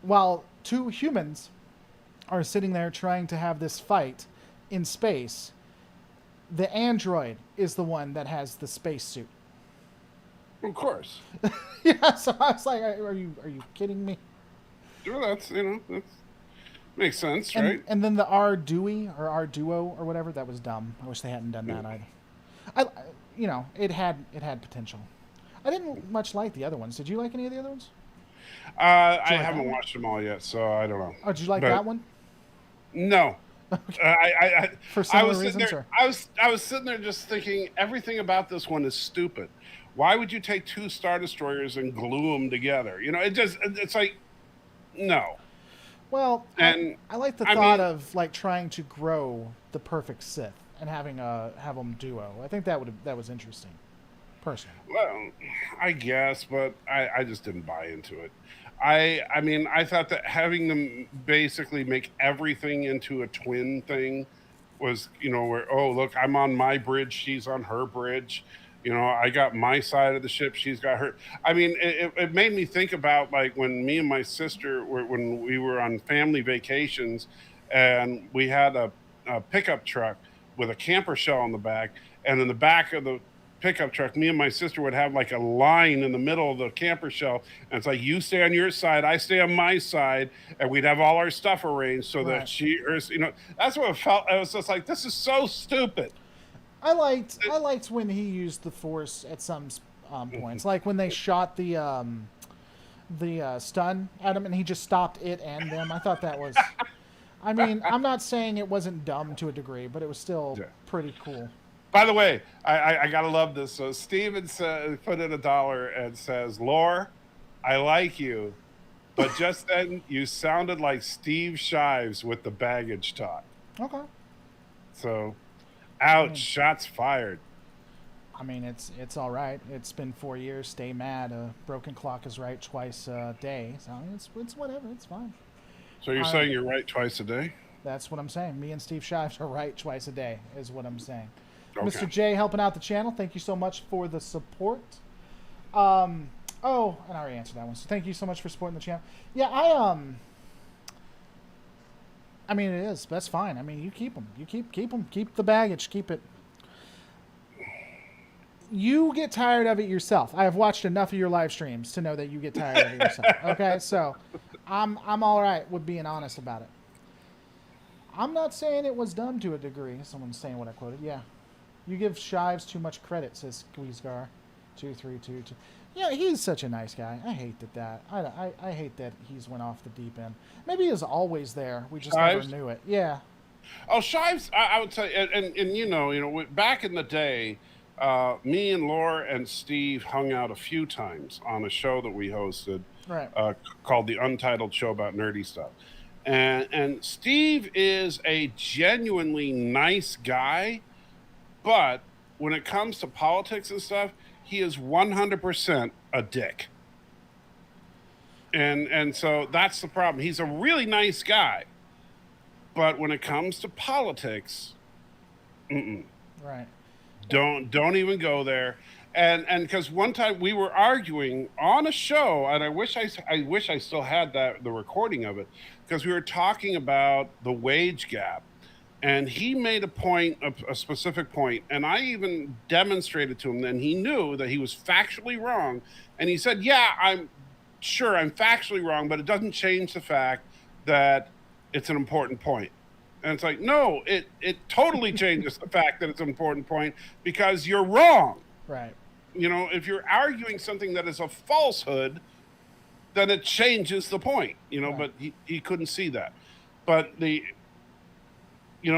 while two humans are sitting there trying to have this fight in space, the android is the one that has the spacesuit. Of course. Yeah, so I was like, are you kidding me? Well, that's makes sense, right? And then the R Dewey or R Duo or whatever, that was dumb. I wish they hadn't done that either. It had potential. I didn't much like the other ones. Did you like any of the other ones? I haven't watched them all yet, so I don't know. Oh, did you like that one? No. Okay. For similar reasons. I was sitting there just thinking everything about this one is stupid. Why would you take two Star Destroyers and glue them together? It's like, no. Well, and I like the thought of like trying to grow the perfect Sith and have them duo. I think that was interesting, personally. Well, I guess, but I just didn't buy into it. I thought that having them basically make everything into a twin thing was, where, oh, look, I'm on my bridge, she's on her bridge. I got my side of the ship, she's got her. It made me think about like when me and my sister when we were on family vacations and we had a pickup truck with a camper shell on the back. And in the back of the pickup truck, me and my sister would have like a line in the middle of the camper shell. And it's like, you stay on your side, I stay on my side. And we'd have all our stuff arranged so that that's what it felt. I was just like, this is so stupid. I liked when he used the Force at some points, like when they shot the stun at him and he just stopped it and them. I thought that was. I'm not saying it wasn't dumb to a degree, but it was still pretty cool. By the way, I gotta love this. So Steven put in $1 and says, "Lore, I like you, but just then you sounded like Steve Shives with the baggage talk." Okay. So. Ouch! Shots fired. It's all right. It's been 4 years. Stay mad. A broken clock is right twice a day. So it's whatever. It's fine. So you're saying you're right twice a day? That's what I'm saying. Me and Steve Shives are right twice a day, is what I'm saying. Okay. Mr. J helping out the channel. Thank you so much for the support. And I already answered that one. So thank you so much for supporting the channel. Yeah, it is. That's fine. You keep them. You keep them. Keep the baggage. Keep it. You get tired of it yourself. I have watched enough of your live streams to know that you get tired of it yourself. Okay, so I'm all right with being honest about it. I'm not saying it was dumb to a degree. Someone's saying what I quoted. Yeah, you give Shives too much credit, says Squeezegar. 2322. Yeah, he's such a nice guy. I hate that. I hate that he's went off the deep end. Maybe he was always there. We just never knew it. Yeah. Oh, Shives, I would say, and back in the day, me and Laura and Steve hung out a few times on a show that we hosted, right? Called The Untitled Show About Nerdy Stuff. And Steve is a genuinely nice guy, but when it comes to politics and stuff, he is 100% a dick. And so that's the problem. He's a really nice guy, but when it comes to politics, right. don't even go there. And because one time we were arguing on a show, and I wish I still had the recording of it, because we were talking about the wage gap, and he made a point, a specific point, and I even demonstrated to him, and he knew that he was factually wrong, and he said, "Yeah, I'm sure I'm factually wrong, but it doesn't change the fact that it's an important point." And it's like, no, it totally changes the fact that it's an important point because you're wrong. Right. You know, if you're arguing something that is a falsehood, then it changes the point, you know, Right. but he couldn't see that. But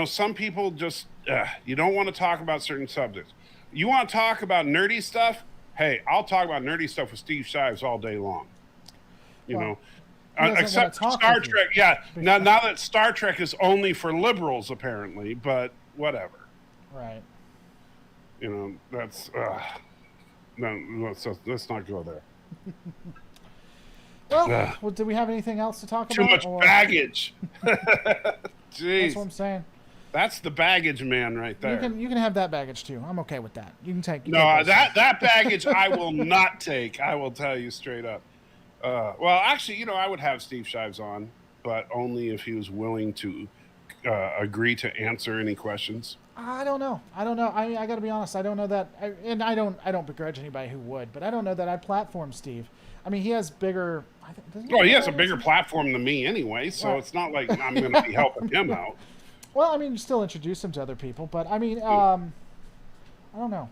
some people just, you don't want to talk about certain subjects. You want to talk about nerdy stuff? Hey, I'll talk about nerdy stuff with Steve Shives all day long. You know, except Star Trek. Yeah. Now that Star Trek is only for liberals, apparently, but whatever. Right. You know, that's, no, let's not go there. Well, do we have anything else to talk Too about? much baggage. Jeez. That's what I'm saying. That's the baggage man right there. You can have that baggage too. I'm okay with that. You can take. No, that baggage I will not take. I will tell you straight up. Well, actually, I would have Steve Shives on, but only if he was willing to agree to answer any questions. I don't know. I got to be honest. I don't know that, I don't begrudge anybody who would, but I don't know that I'd platform Steve. I mean, he has bigger. Well, he has a bigger platform than me anyway, so It's not like I'm going to be helping him out. Well, I mean, you still introduce him to other people, but I mean, I don't know.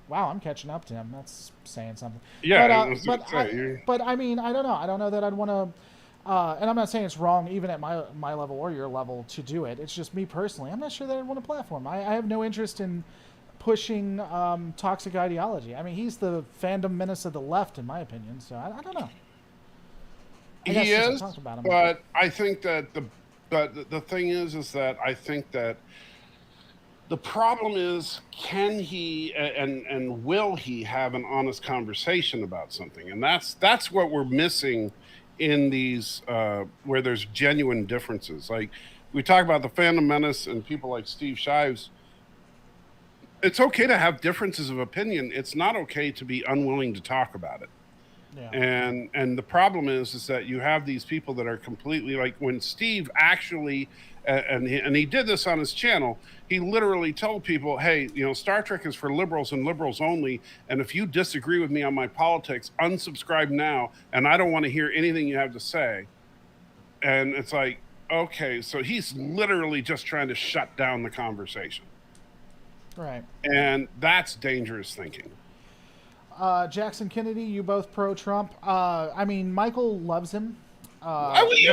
Wow, I'm catching up to him. That's saying something. Yeah, but I mean, I don't know. I don't know that I'd want to. And I'm not saying it's wrong, even at my level or your level, to do it. It's just me personally. I'm not sure that I'd want to platform. I have no interest in pushing toxic ideology. I mean, he's the fandom menace of the left, in my opinion. So I don't know. He is, but I think that the thing is that I think that the problem is, can he and will he have an honest conversation about something? And that's what we're missing in these where there's genuine differences. Like we talk about the fandom menace and people like Steve Shives. It's okay to have differences of opinion. It's not okay to be unwilling to talk about it. Yeah. And the problem is that you have these people that are completely like when Steve actually and he did this on his channel. He literally told people, "Hey, Star Trek is for liberals and liberals only. And if you disagree with me on my politics, unsubscribe now. And I don't want to hear anything you have to say." And it's like, okay, so he's literally just trying to shut down the conversation. Right. And that's dangerous thinking. Jackson Kennedy, you both pro-Trump. I mean, Michael loves him. Why are you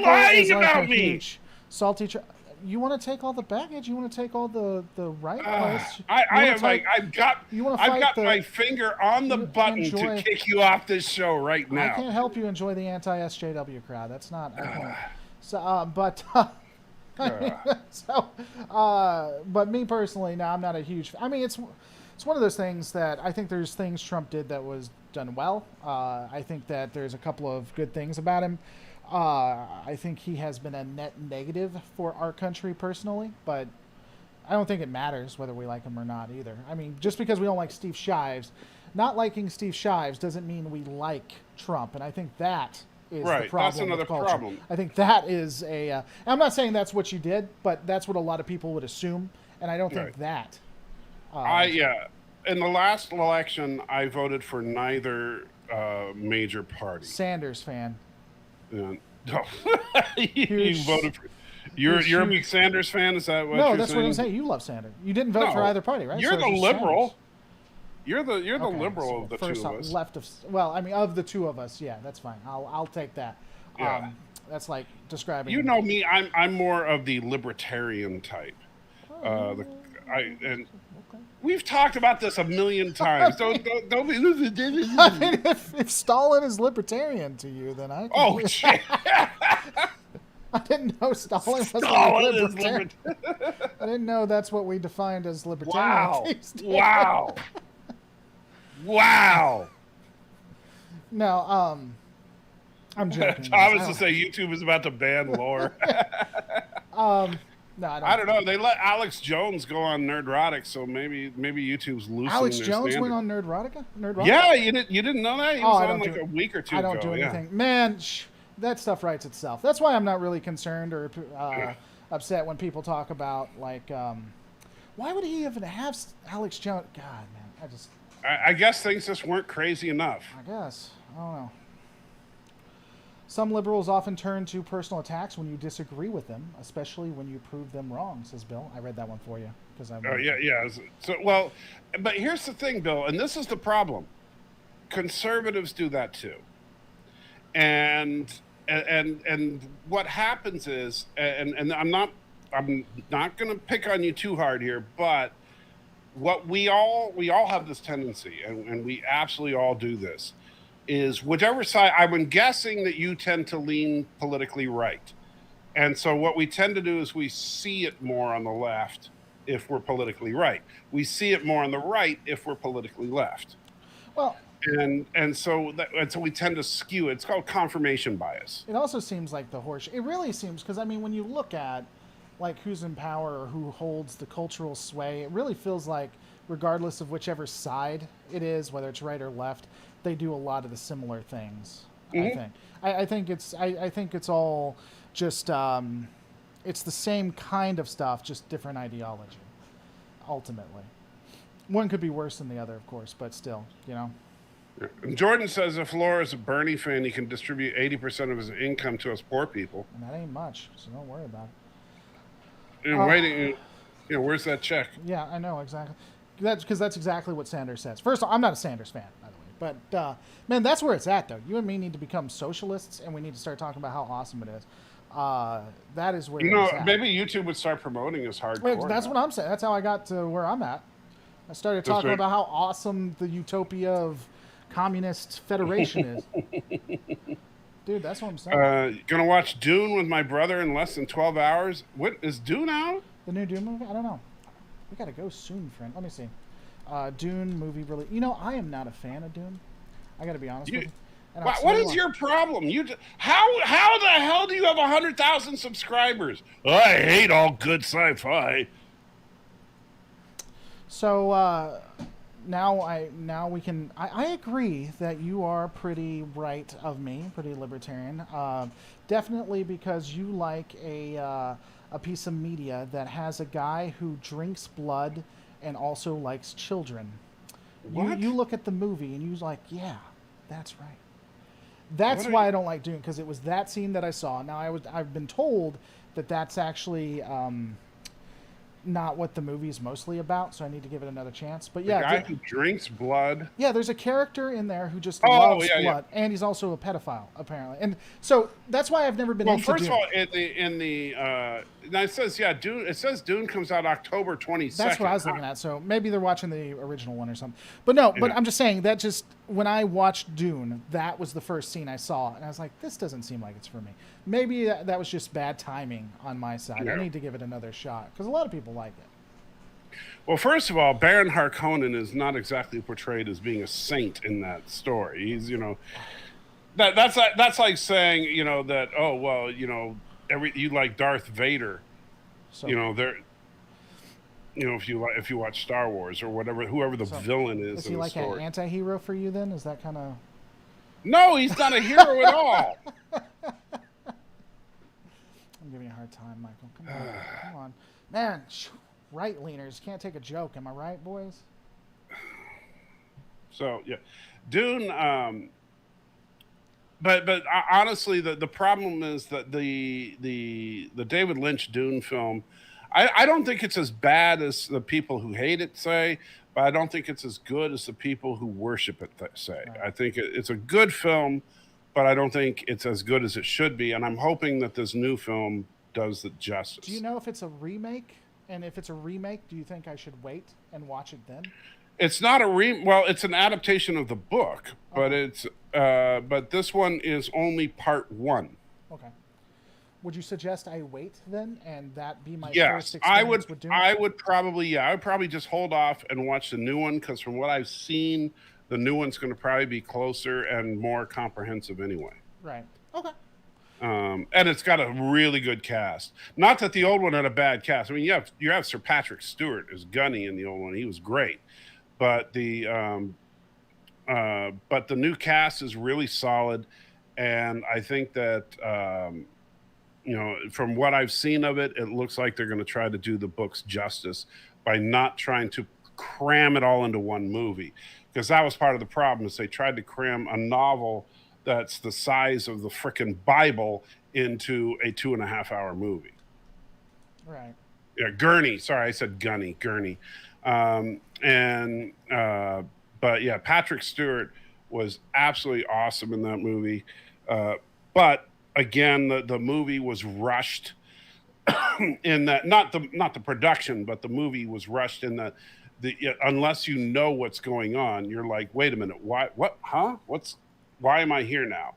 lying about me? Salty. You want to take all the baggage? You want to take all the right place? I've got my finger on the button to kick you off this show right now. I can't help you enjoy the anti-SJW crowd. That's not. So, but me personally, no, I'm not a huge. I mean, it's one of those things that I think there's things Trump did that was done well. I think that there's a couple of good things about him. I think he has been a net negative for our country personally, but I don't think it matters whether we like him or not either. I mean, just because we don't like Steve Shives, not liking Steve Shives doesn't mean we like Trump, and I think that is the problem. That's another problem. I think that is a. I'm not saying that's what you did, but that's what a lot of people would assume, and I don't think that. In the last election, I voted for neither major party. Sanders fan. You voted for. You're a big Sanders fan. Is that what? No, you're that's saying? what I'm saying. You love Sanders. You didn't vote for either party, right? You're the liberal. Sanders. You're the liberal of the two of us. Left of. Well, I mean, of the two of us, yeah, that's fine. I'll take that. Yeah. That's like describing. You know me. I'm more of the libertarian type. We've talked about this a million times. Don't be. I mean, if Stalin is libertarian to you, then I. Oh shit! I didn't know Stalin was libertarian. I didn't know that's what we defined as libertarian Wow. these days. Wow. Wow. No, I'm joking. Guys. Thomas to say YouTube is about to ban lore. No, I don't know. They let Alex Jones go on Nerdrotic, so maybe YouTube's loosening Alex their Jones standard. went on Nerdrotica? Yeah, you didn't know that? He was on like do, a week or two I ago. don't do yeah. anything. Man, that stuff writes itself. That's why I'm not really concerned or upset when people talk about, like, why would he even have Alex Jones? God, man, I guess things just weren't crazy enough. I guess. I don't know. Some liberals often turn to personal attacks when you disagree with them, especially when you prove them wrong, says Bill. I read that one for you because I'm. Oh yeah. So well, but here's the thing, Bill, and this is the problem. Conservatives do that too, and what happens is, and I'm not going to pick on you too hard here, but what we all have this tendency, and we absolutely all do this, is whichever side. I'm guessing that you tend to lean politically right, and so what we tend to do is we see it more on the left if we're politically right. We see it more on the right if we're politically left. Well, and so we tend to skew it. It's called confirmation bias. it also seems like the horse. It really seems because I mean, when you look at like who's in power or who holds the cultural sway, it really feels like regardless of whichever side it is, whether it's right or left, they do a lot of the similar things. Mm-hmm. I think it's all just it's the same kind of stuff, just different ideology. Ultimately, one could be worse than the other, of course, but still, you know. And Jordan says if Laura is a Bernie fan, he can distribute 80% of his income to us poor people. And that ain't much, so don't worry about it. Waiting, where's that check? Yeah, I know exactly. That's because that's exactly what Sanders says. First of all, I'm not a Sanders fan, by the way, but man, that's where it's at, though. You and me need to become socialists, and we need to start talking about how awesome it is. That is where it's at. Maybe YouTube would start promoting us hardcore. Wait, that's what I'm saying. That's how I got to where I'm at. I started talking about how awesome the utopia of communist federation is. Dude, that's what I'm saying. Gonna watch Dune with my brother in less than 12 hours. What is Dune out? The new Dune movie? I don't know. We gotta go soon, friend. Let me see. Dune movie really. You know, I am not a fan of Dune. I gotta be honest with you. And what is your problem? How the hell do you have 100,000 subscribers? I hate all good sci-fi. So now we can. I agree that you are pretty right of me, pretty libertarian. Definitely because you like a piece of media that has a guy who drinks blood and also likes children. What? You look at the movie and you're like, yeah, that's right. That's why I don't like Dune, because it was that scene that I saw. Now I've been told that that's actually not what the movie is mostly about, so I need to give it another chance. But yeah, the guy who drinks blood. Yeah, there's a charger in there who just loves blood, and he's also a pedophile apparently. And so that's why I've never been into Dune. Well, first of all, now it says Dune. It says Dune comes out October 22nd. That's what I was looking at. So maybe they're watching the original one or something. But no, but I'm just saying that just when I watched Dune, that was the first scene I saw, and I was like, this doesn't seem like it's for me. Maybe that was just bad timing on my side. I need to give it another shot because a lot of people like it. Well, first of all, Baron Harkonnen is not exactly portrayed as being a saint in that story. He's, that's like saying, that you like Darth Vader. So, if you watch Star Wars or whatever, whoever the villain is in the story. Is he like an anti-hero for you then? Is that kind of? No, he's not a hero at all. I'm giving you a hard time, Michael. Come on. Man, right leaners can't take a joke. Am I right, boys? So, yeah. Dune, but honestly, the problem is that the David Lynch Dune film, I don't think it's as bad as the people who hate it say, but I don't think it's as good as the people who worship it say. Right. I think it's a good film, but I don't think it's as good as it should be, and I'm hoping that this new film does the justice. Do you know if it's a remake? And if it's a remake, do you think I should wait and watch it then? It's not well, it's an adaptation of the book, but but this one is only part one. Okay. would you suggest I wait then, and that be my first Yes, I would. experience with Dune? I would probably. Yeah, I would probably just hold off and watch the new one because from what I've seen, the new one's going to probably be closer and more comprehensive anyway. Right. Okay. And it's got a really good cast. Not that the old one had a bad cast. I mean, you have Sir Patrick Stewart as Gunny in the old one. He was great, but the new cast is really solid, and I think that from what I've seen of it, it looks like they're going to try to do the books justice by not trying to cram it all into one movie, because that was part of the problem is they tried to cram a novel that's the size of the frickin' Bible into a 2.5 hour movie. Right. Yeah, Gurney. Sorry, I said Gunny. Gurney. And but yeah, Patrick Stewart was absolutely awesome in that movie. But again, the movie was rushed in that not the production, but the movie was rushed in that unless you know what's going on, you're like, wait a minute, why am I here now?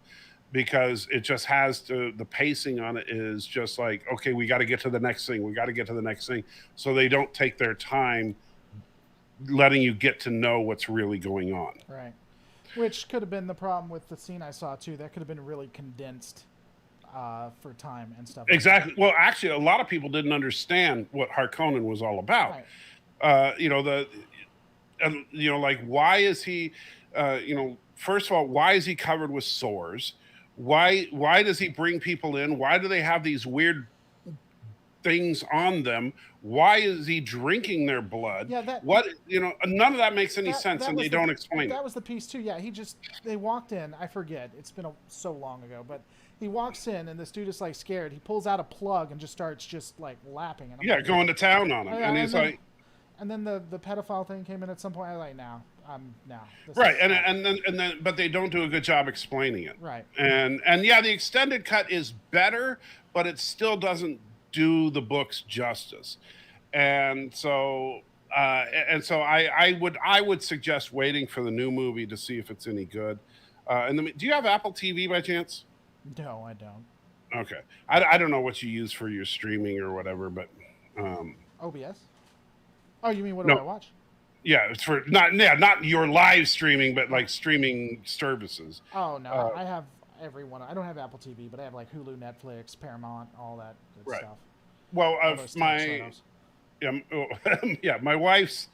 Because it just has the pacing on it is just like, okay, we got to get to the next thing. We got to get to the next thing. So they don't take their time letting you get to know what's really going on. Right. Which could have been the problem with the scene I saw too. That could have been really condensed for time and stuff. Exactly. Like well, actually, a lot of people didn't understand what Harkonnen was all about. Right. Like why is he? First of all, why is he covered with sores? Why does he bring people in? Why do they have these weird things on them? Why is he drinking their blood? Yeah, none of that makes any sense, and they don't explain it. That was the piece too. Yeah, they walked in. I forget. It's been so long ago, but he walks in, and this dude is like scared. He pulls out a plug and just starts like lapping. And like, going to town on him, and he's like. And then the pedophile thing came in at some point. I was like, now. Right, and then, but they don't do a good job explaining it. Right. And yeah, the extended cut is better, but it still doesn't do the books justice. And so I would suggest waiting for the new movie to see if it's any good. Do you have Apple TV by chance? No, I don't. Okay, I don't know what you use for your streaming or whatever, but OBS. Oh, you mean what do I watch? Yeah, it's for not your live streaming, but like streaming services. Oh no, I have every one. I don't have Apple TV, but I have like Hulu, Netflix, Paramount, all that good stuff. Well, my wife's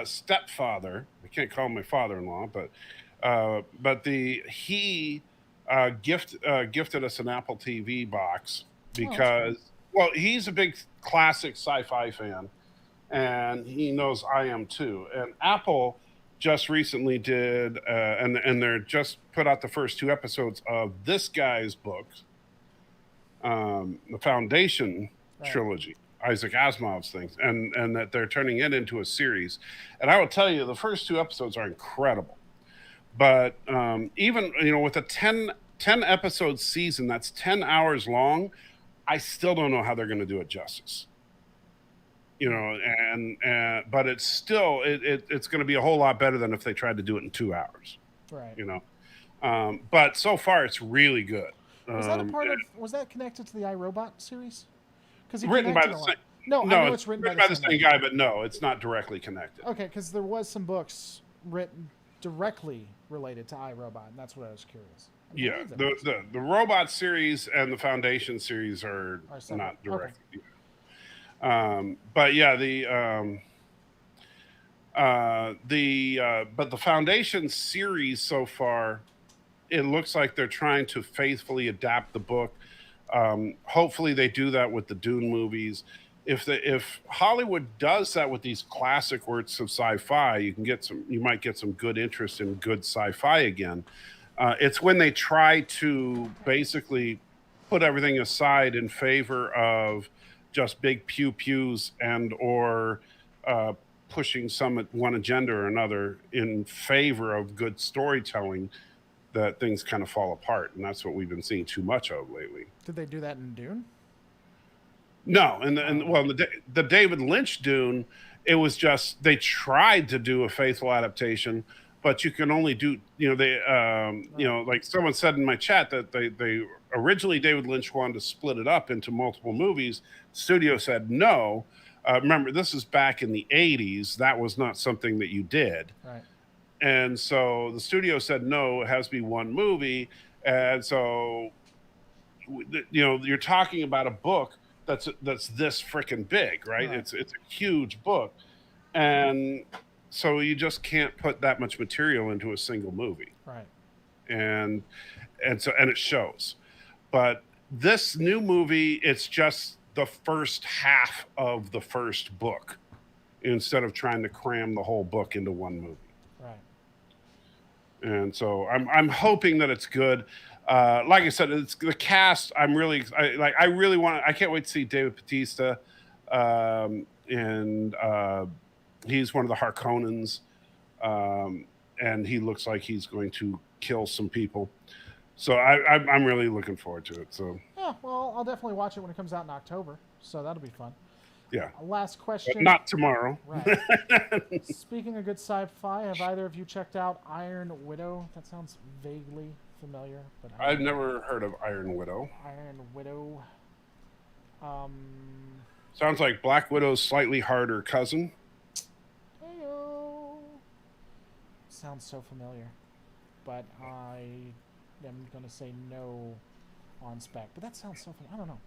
stepfather. I can't call him my father-in-law, but he gifted us an Apple TV box because he's a big classic sci-fi fan. And he knows I am too. And Apple just recently did, and they're just put out the first 2 episodes of this guy's book, the Foundation trilogy, Isaac Asimov's things, and that they're turning it into a series. And I will tell you, the first 2 episodes are incredible. But even with a 10 episode season that's 10 hours long, I still don't know how they're going to do it justice. But it's still it's going to be a whole lot better than if they tried to do it in 2 hours. Right. But so far it's really good. Was that a part of? Was that connected to the iRobot series? Because written by the same. No, I know it's written by the same guy, but no, it's not directly connected. Okay, because there was some books written directly related to iRobot, and that's what I was curious. The Robot series and the Foundation series are not directly. Okay. But yeah, but the Foundation series so far, it looks like they're trying to faithfully adapt the book. Hopefully they do that with the Dune movies. If Hollywood does that with these classic works of sci-fi, you might get some good interest in good sci-fi again. It's when they try to basically put everything aside in favor of just big pew-pews or pushing one agenda or another in favor of good storytelling, that things kind of fall apart. And that's what we've been seeing too much of lately. Did they do that in Dune? No. The David Lynch Dune, it was just, they tried to do a faithful adaptation, but you can only do, like someone said in my chat that they originally David Lynch wanted to split it up into multiple movies. Studio said no. Remember, this is back in the 80s. That was not something that you did. Right. And so the studio said no, it has to be one movie. And so, you're talking about a book that's this freaking big, right? It's a huge book, and so you just can't put that much material into a single movie, Right. and and it shows. But this new movie, it's just the first half of the first book instead of trying to cram the whole book into one movie. Right. And so I'm hoping that it's good. Like I said, it's the cast. I really want. I can't wait to see David Bautista, and he's one of the Harkonnens, and he looks like he's going to kill some people. So I'm really looking forward to it. So yeah, well, I'll definitely watch it when it comes out in October. So that'll be fun. yeah. Last question. But not tomorrow. Right. Speaking of good sci-fi, have either of you checked out Iron Widow? That sounds vaguely familiar, but I've never heard of Iron Widow. Iron Widow. Sounds like Black Widow's slightly harder cousin. Heyo. Sounds so familiar, but I am gonna say no on spec. But that sounds so familiar. I don't know.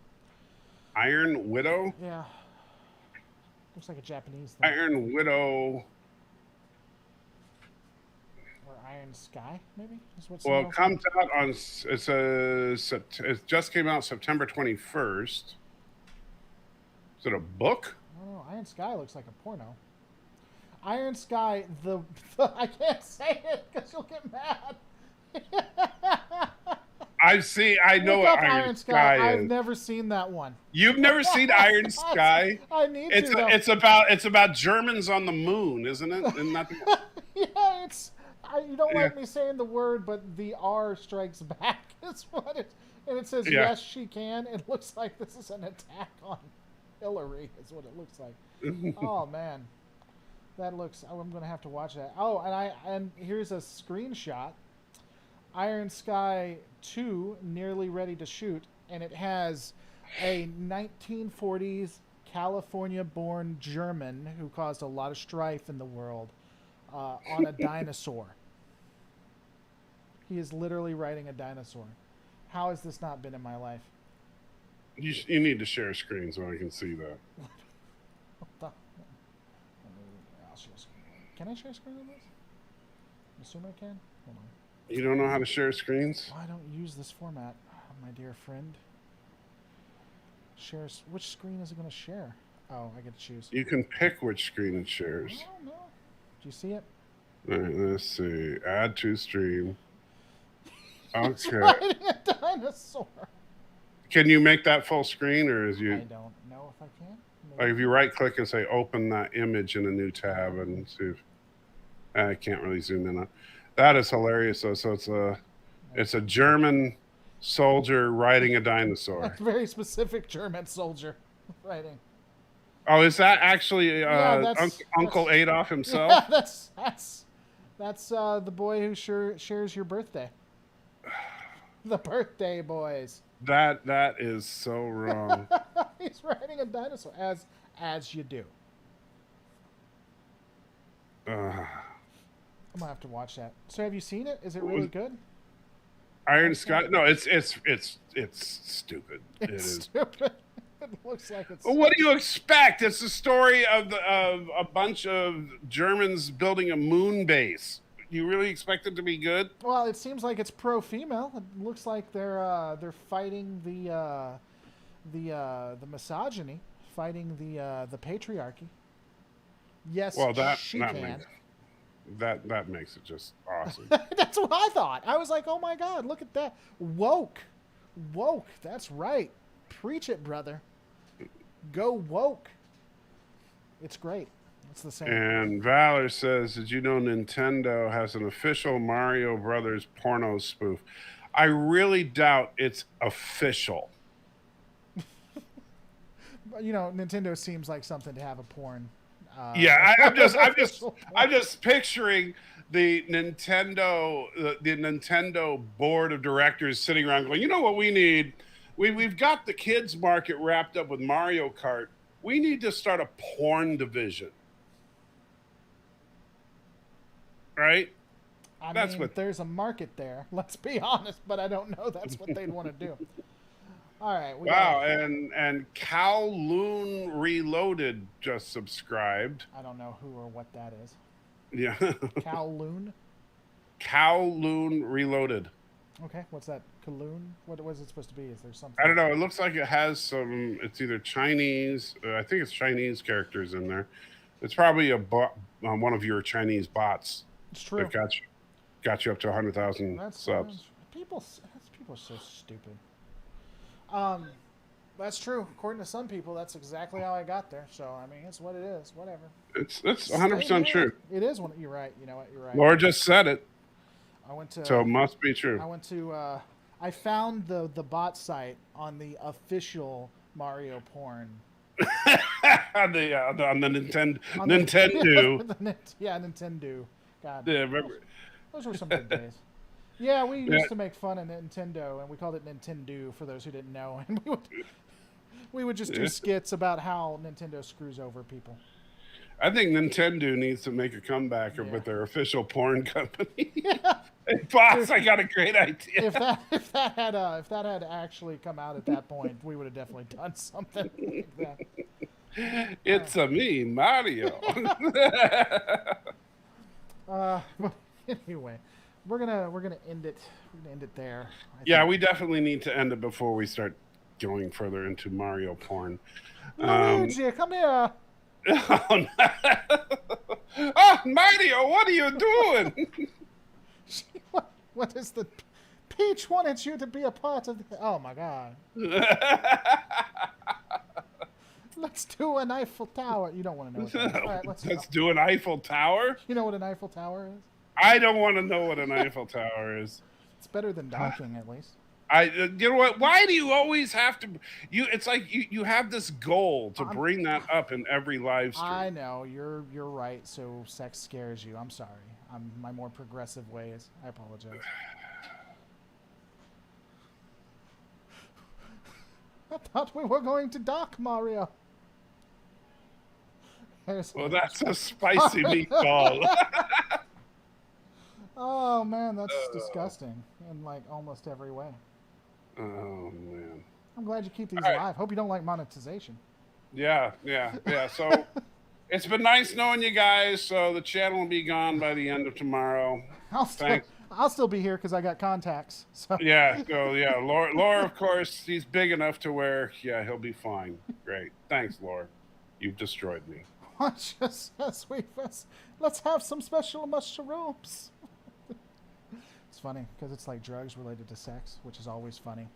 Iron Widow? Yeah. Looks like a Japanese thing. Iron Widow. Or Iron Sky, maybe? Is what Well, it comes out on. It just came out September 21st. Is it a book? I don't know. Iron Sky looks like a porno. Iron Sky, I can't say it because you'll get mad. I know what Iron Sky is. I've never seen that one. You've never seen Iron Sky? I need to. It's about Germans on the moon, isn't it? Isn't that the... Yeah, it's. You don't like me saying the word, but the R strikes back is what it. And it says yes, she can. It looks like this is an attack on Hillary. Is what it looks like. Oh man, that looks. Oh, I'm gonna have to watch that. Oh, and here's a screenshot. Iron Sky 2, nearly ready to shoot, and it has a 1940s California-born German who caused a lot of strife in the world on a dinosaur. He is literally riding a dinosaur. How has this not been in my life? You need to share a screen so I can see that. I'll share a screen. Can I share a screen on this? I assume I can. Hold on. You don't know how to share screens? Why don't you use this format, my dear friend? Shares. Which screen is it going to share? Oh, I get to choose. You can pick which screen it shares. I don't know. Do you see it? All right, let's see. Add to stream. He's Okay. riding a dinosaur. Can you make that full screen, or is you? I don't know if I can. Like if you right click and say open that image in a new tab and see if I can't really zoom in on. That is hilarious though. So it's a German soldier riding a dinosaur. A very specific German soldier riding. Oh, is that actually Uncle Adolf himself? Yeah, that's the boy who shares your birthday. The birthday boys. That is so wrong. He's riding a dinosaur as you do. I'm gonna have to watch that. So have you seen it? Is it really good? Iron Sky? No, it's stupid. It's stupid. It looks like it's. Well, what do you expect? It's the story of a bunch of Germans building a moon base. You really expect it to be good? Well, it seems like it's pro-female. It looks like they're fighting the misogyny, fighting the patriarchy. Yes, well, she can. That makes it just awesome. That's what I thought. I was like, oh my God, look at that. Woke. That's right. Preach it, brother. Go woke. It's great. It's the same. And Valor says, did you know Nintendo has an official Mario Brothers porno spoof? I really doubt it's official. You know, Nintendo seems like something to have a porn. Yeah, I'm just picturing the Nintendo board of directors sitting around going, you know what we need? We've got the kids market wrapped up with Mario Kart. We need to start a porn division, right? I That's mean, what. there's a market there. Let's be honest, but I don't know that's what they'd want to do. All right, we got. Wow, and Kowloon Reloaded just subscribed. I don't know who or what that is. Yeah, Kowloon. Kowloon Reloaded. Okay, what's that? Kowloon? What was it supposed to be? Is there I something? don't know. It looks like it has some. It's either Chinese. I think it's Chinese characters in there. It's probably a bot, one of your Chinese bots It's that true. got you up to 100,000 subs. People. People are so stupid. Um, that's true. According to some people, that's exactly how I got there. So I mean, it's what it is. Whatever. It's 100% true. It is one. You're right. You know what? You're right. Laura just said it, I went to. so it must be true. I went to. I found the bot site on the official Mario porn. on the Nintendo On the, Nintendo. yeah, Nintendo. God, Yeah, remember? those were some good days. Yeah, we Yeah. used to make fun of Nintendo, and we called it Nintendo for those who didn't know. And we would just do Yeah. skits about how Nintendo screws over people. I think Nintendo needs to make a comeback Yeah. with their official porn company. Yeah. Hey, boss, I got a great idea. If that had actually come out at that point, we would have definitely done something like that. It's a me, Mario. But anyway, we're gonna end it. We're gonna end it there. Yeah, we definitely need to end it before we start going further into Mario porn. Luigi, come here. Oh, oh, Mario, what are you doing? What is the Peach wanted you to be a part of the, oh my god. Let's do an Eiffel Tower. You don't want to know what that is. All right, let's Let's go. do an Eiffel Tower. You know what an Eiffel Tower is? I don't want to know what an Eiffel Tower is. It's better than dunking, at least. You know what? Why do you always have to? It's like you have this goal to bring that up in every live stream. I know you're right. So sex scares you. I'm sorry. I'm my more progressive ways. I apologize. I thought we were going to dock, Mario. Well, that's a spicy meatball. Oh man, that's disgusting in like almost every way. Oh man. I'm glad you keep these All right. alive. Hope you don't like monetization. Yeah. So it's been nice knowing you guys. So the channel will be gone by the end of tomorrow. I'll still be here because I got contacts. So Yeah. So yeah, Laura, of course, he's big enough to where he'll be fine. Great. Thanks, Laura. You've destroyed me. Let's have some special mushrooms. It's funny because it's like drugs related to sex, which is always funny.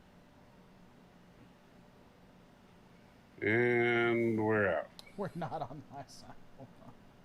And we're out. We're not on my side.